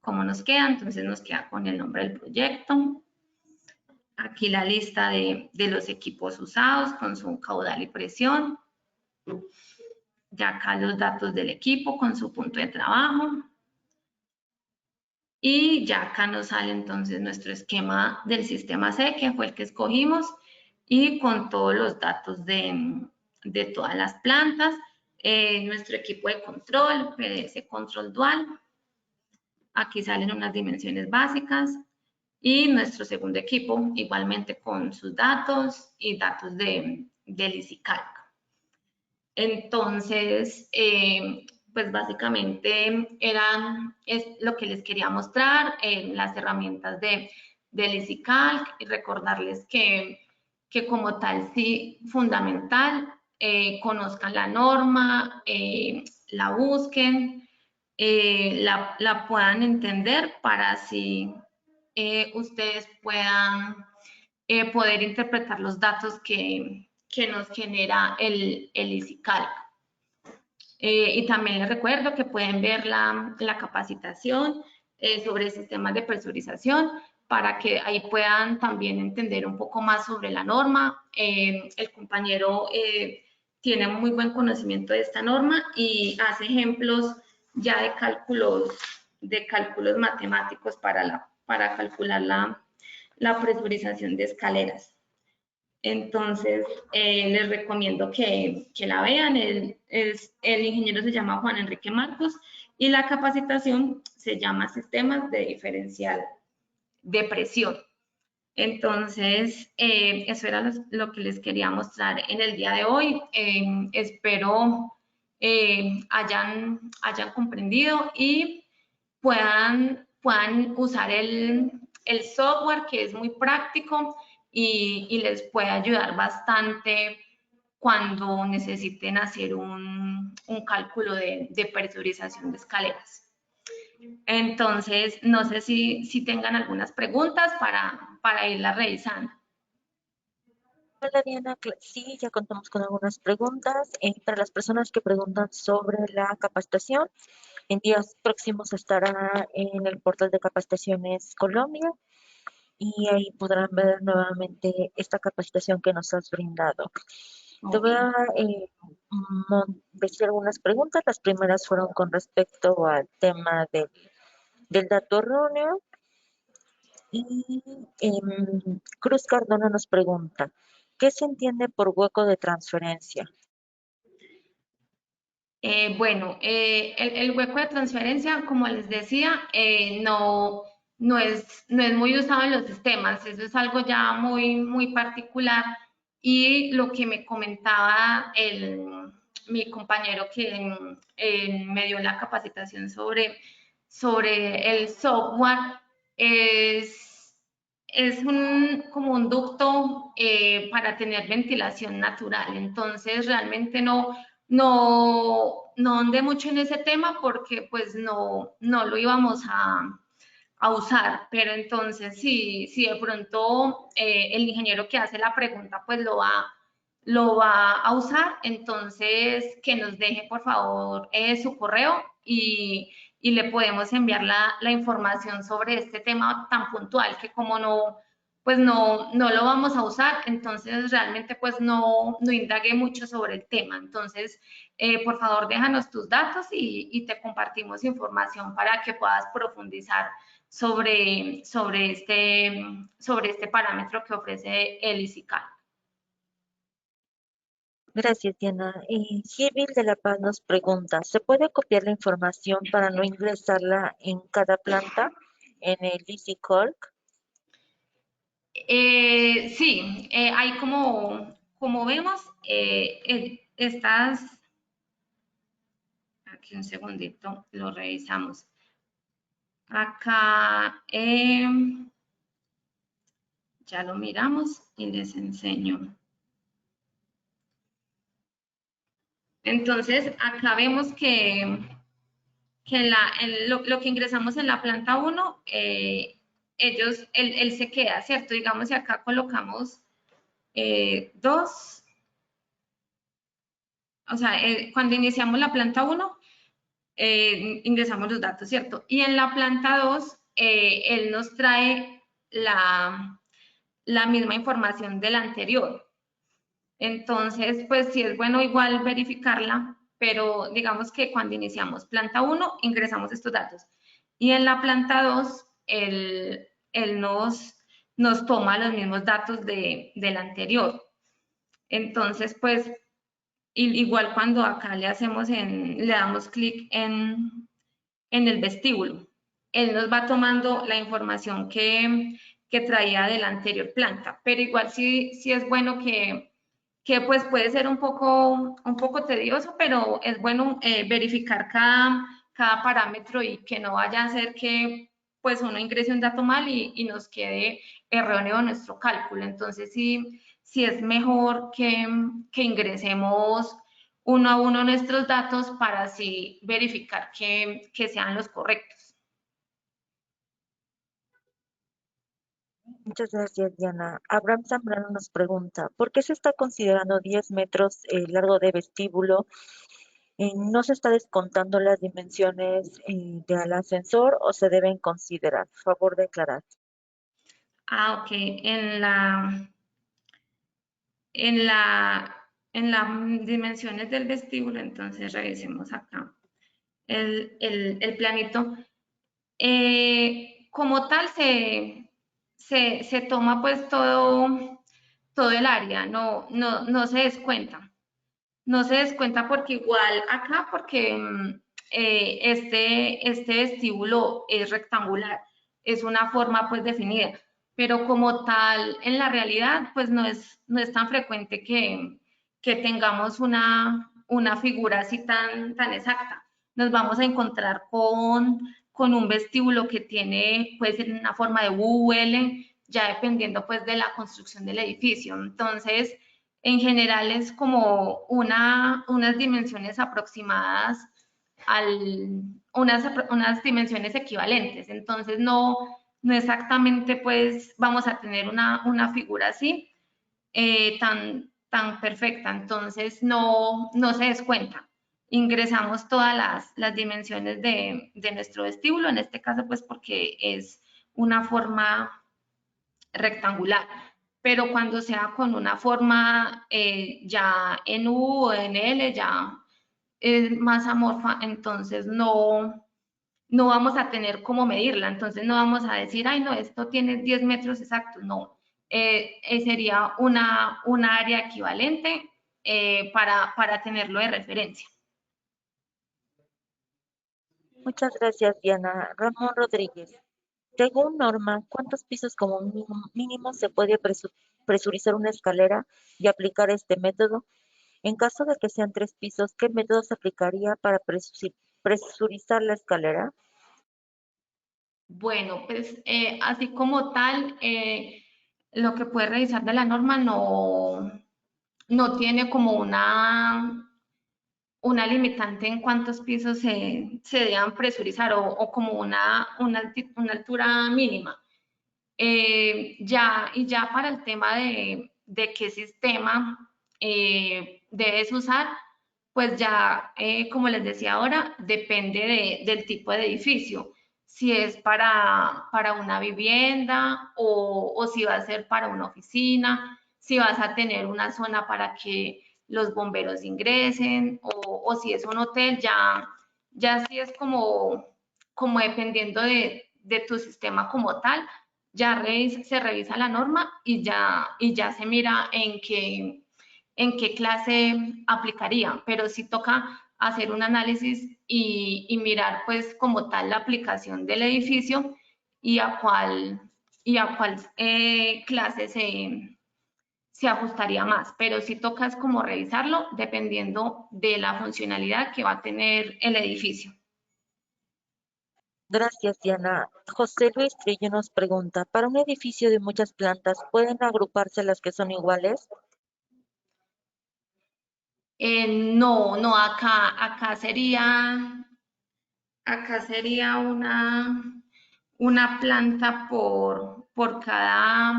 cómo nos queda. Entonces nos queda con el nombre del proyecto. Aquí la lista de los equipos usados con su caudal y presión. Ya acá los datos del equipo con su punto de trabajo. Y ya acá nos sale entonces nuestro esquema del sistema C, que fue el que escogimos, y con todos los datos de todas las plantas. Nuestro equipo de control, PDS Control Dual. Aquí salen unas dimensiones básicas. Y nuestro segundo equipo, igualmente con sus datos y datos del EasyCalc. Entonces, pues básicamente es lo que les quería mostrar, las herramientas del EasyCalc, y recordarles que como tal, sí, fundamental, conozcan la norma, la busquen, la puedan entender para así ustedes puedan poder interpretar los datos que nos genera el EasyCalc. Y también les recuerdo que pueden ver la capacitación sobre sistemas de presurización para que ahí puedan también entender un poco más sobre la norma. El compañero tiene muy buen conocimiento de esta norma y hace ejemplos ya de cálculos matemáticos para calcular la presurización de escaleras. Entonces, les recomiendo que la vean. El ingeniero se llama Juan Enrique Marcos y la capacitación se llama Sistemas de Diferencial de Presión. Entonces, eso era lo que les quería mostrar en el día de hoy. Espero hayan comprendido y puedan usar el software, que es muy práctico y les puede ayudar bastante cuando necesiten hacer un cálculo de presurización de escaleras. Entonces, no sé si tengan algunas preguntas para irlas revisando. Hola Diana, sí, ya contamos con algunas preguntas. Para las personas que preguntan sobre la capacitación, en días próximos estará en el portal de Capacitaciones Colombia y ahí podrán ver nuevamente esta capacitación que nos has brindado. Te voy a decir algunas preguntas. Las primeras fueron con respecto al tema del dato erróneo. Y Cruz Cardona nos pregunta, ¿qué se entiende por hueco de transferencia? Bueno, el hueco de transferencia, como les decía, no es muy usado en los sistemas. Eso es algo ya muy particular. Y lo que me comentaba mi compañero que me dio la capacitación sobre el software es como un ducto para tener ventilación natural. Entonces, realmente no andé mucho en ese tema porque pues no lo íbamos a usar, pero entonces si de pronto el ingeniero que hace la pregunta pues lo va a usar, entonces que nos deje por favor su correo y le podemos enviar la información sobre este tema tan puntual que como pues no lo vamos a usar, entonces realmente pues no indagué mucho sobre el tema. Entonces, por favor, déjanos tus datos y te compartimos información para que puedas profundizar sobre este parámetro que ofrece el ICICAL. Gracias, Diana. Givil de La Paz nos pregunta, ¿se puede copiar la información para no ingresarla en cada planta en el EasyCalc? Sí, hay como vemos, aquí un segundito, lo revisamos. Acá ya lo miramos y les enseño. Entonces, acá vemos que lo que ingresamos en la planta 1, él se queda, ¿cierto? Digamos, si acá colocamos 2, o sea, cuando iniciamos la planta 1, ingresamos los datos, ¿cierto? Y en la planta 2, él nos trae la misma información de la anterior. Entonces, pues sí es bueno igual verificarla, pero digamos que cuando iniciamos planta 1, ingresamos estos datos. Y en la planta 2, él nos toma los mismos datos del anterior. Entonces, pues, igual cuando acá le damos clic en el vestíbulo, él nos va tomando la información que traía de la anterior planta, pero igual sí es bueno que pues puede ser un poco tedioso, pero es bueno verificar cada parámetro y que no vaya a ser que pues uno ingrese un dato mal y nos quede erróneo nuestro cálculo. Entonces sí es mejor que ingresemos uno a uno nuestros datos para así verificar que sean los correctos. Muchas gracias, Diana. Abraham Zambrano nos pregunta, ¿por qué se está considerando 10 metros largo de vestíbulo? ¿No se está descontando las dimensiones del ascensor o se deben considerar? Favor de aclarar. Ok. En las dimensiones del vestíbulo, entonces revisemos acá el planito. Como tal, se toma pues todo todo el área, no se descuenta. No se descuenta porque igual acá, porque este vestíbulo es rectangular, es una forma pues definida, pero como tal en la realidad pues no es tan frecuente que tengamos una figura así tan exacta. Nos vamos a encontrar con un vestíbulo que tiene puede ser una forma de U, L, ya dependiendo pues de la construcción del edificio. Entonces, en general es como unas dimensiones aproximadas unas dimensiones equivalentes. Entonces no exactamente pues vamos a tener una figura así tan perfecta. Entonces no se descuenta. Ingresamos todas las dimensiones de nuestro vestíbulo, en este caso pues porque es una forma rectangular, pero cuando sea con una forma ya en U o en L, ya es más amorfa, entonces no vamos a tener cómo medirla, entonces no vamos a decir, ay, no, esto tiene 10 metros exactos, no. Sería una área equivalente para tenerlo de referencia. Muchas gracias, Diana. Ramón Rodríguez. Según norma, ¿cuántos pisos como mínimo se puede presurizar una escalera y aplicar este método? En caso de que sean 3 pisos, ¿qué método se aplicaría para presurizar la escalera? Bueno, pues así como tal, lo que puede revisar de la norma no tiene como una limitante en cuántos pisos se deban presurizar o como una altura mínima. Ya para el tema de qué sistema debes usar, pues ya, como les decía ahora, depende del tipo de edificio. Si es para una vivienda o si va a ser para una oficina, si vas a tener una zona para que los bomberos ingresen o si es un hotel, ya sí es como dependiendo de tu sistema como tal, se revisa la norma y ya se mira en qué clase aplicaría, pero sí toca hacer un análisis y mirar pues como tal la aplicación del edificio y a cuál clase se ajustaría más, pero sí toca es como revisarlo dependiendo de la funcionalidad que va a tener el edificio. Gracias, Diana. José Luis Trillo nos pregunta, ¿para un edificio de muchas plantas pueden agruparse las que son iguales? No, acá sería una planta por cada,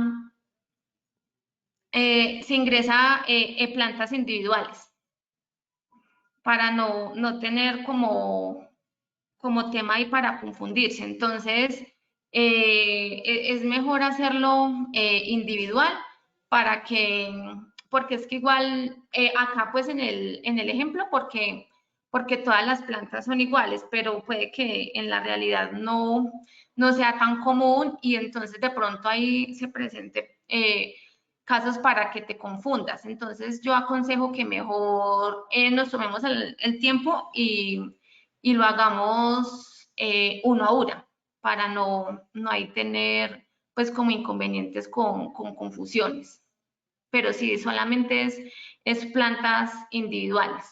se ingresa plantas individuales para no tener como tema y para confundirse. Entonces, es mejor hacerlo individual para porque es que igual acá pues en el ejemplo, porque todas las plantas son iguales, pero puede que en la realidad no sea tan común y entonces de pronto ahí se presente casos para que te confundas. Entonces yo aconsejo que mejor nos tomemos el tiempo y lo hagamos uno a uno para no ahí tener pues como inconvenientes con confusiones. Pero sí, solamente es plantas individuales.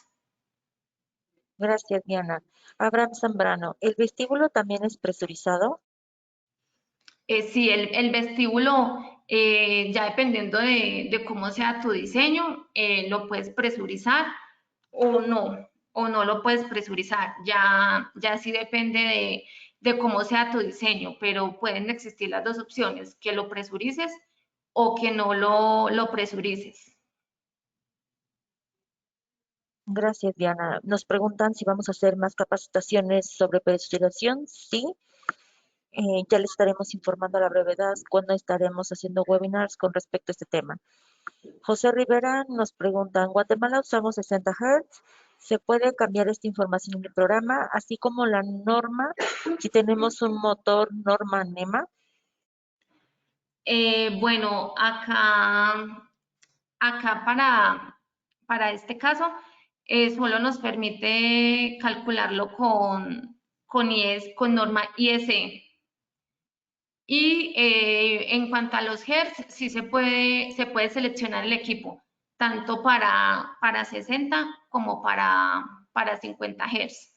Gracias, Diana. Abraham Zambrano, ¿el vestíbulo también es presurizado? Sí, el vestíbulo, ya dependiendo de cómo sea tu diseño, lo puedes presurizar o no lo puedes presurizar. Ya sí depende de cómo sea tu diseño, pero pueden existir las dos opciones, que lo presurices o que no lo presurices. Gracias, Diana. Nos preguntan si vamos a hacer más capacitaciones sobre presurización. Sí, ya les estaremos informando a la brevedad cuando estaremos haciendo webinars con respecto a este tema. José Rivera nos pregunta, en Guatemala usamos 60 Hz. ¿Se puede cambiar esta información en el programa, así como la norma, si tenemos un motor norma NEMA? Bueno, acá acá para este caso, solo nos permite calcularlo con IES, con norma ISE. Y en cuanto a los hertz, sí se puede seleccionar el equipo, tanto para 60 como para 50 hertz.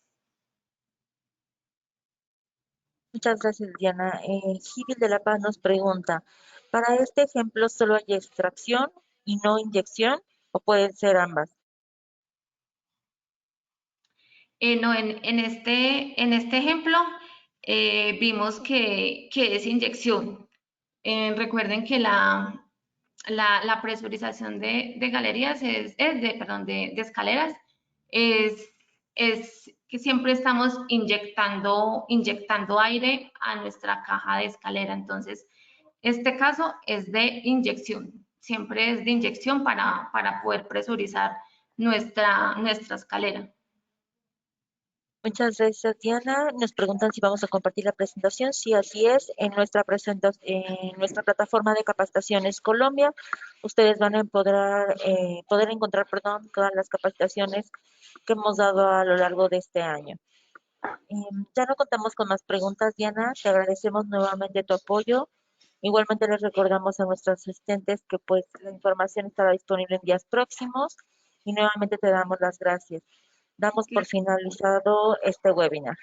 Muchas gracias, Diana. Gil de la Paz nos pregunta, ¿para este ejemplo solo hay extracción y no inyección o pueden ser ambas? No, en este ejemplo vimos que es inyección. Recuerden que la presurización de galerías perdón, de escaleras es, es que siempre estamos inyectando aire a nuestra caja de escalera. Entonces, este caso es de inyección. Siempre es de inyección para poder presurizar nuestra escalera. Muchas gracias, Diana. Nos preguntan si vamos a compartir la presentación. Sí, así es. En nuestra plataforma de capacitaciones Colombia, ustedes van a poder encontrar, perdón, todas las capacitaciones que hemos dado a lo largo de este año. Ya no contamos con más preguntas, Diana. Te agradecemos nuevamente tu apoyo. Igualmente les recordamos a nuestros asistentes que pues la información estará disponible en días próximos y nuevamente te damos las gracias. Damos por finalizado este webinar.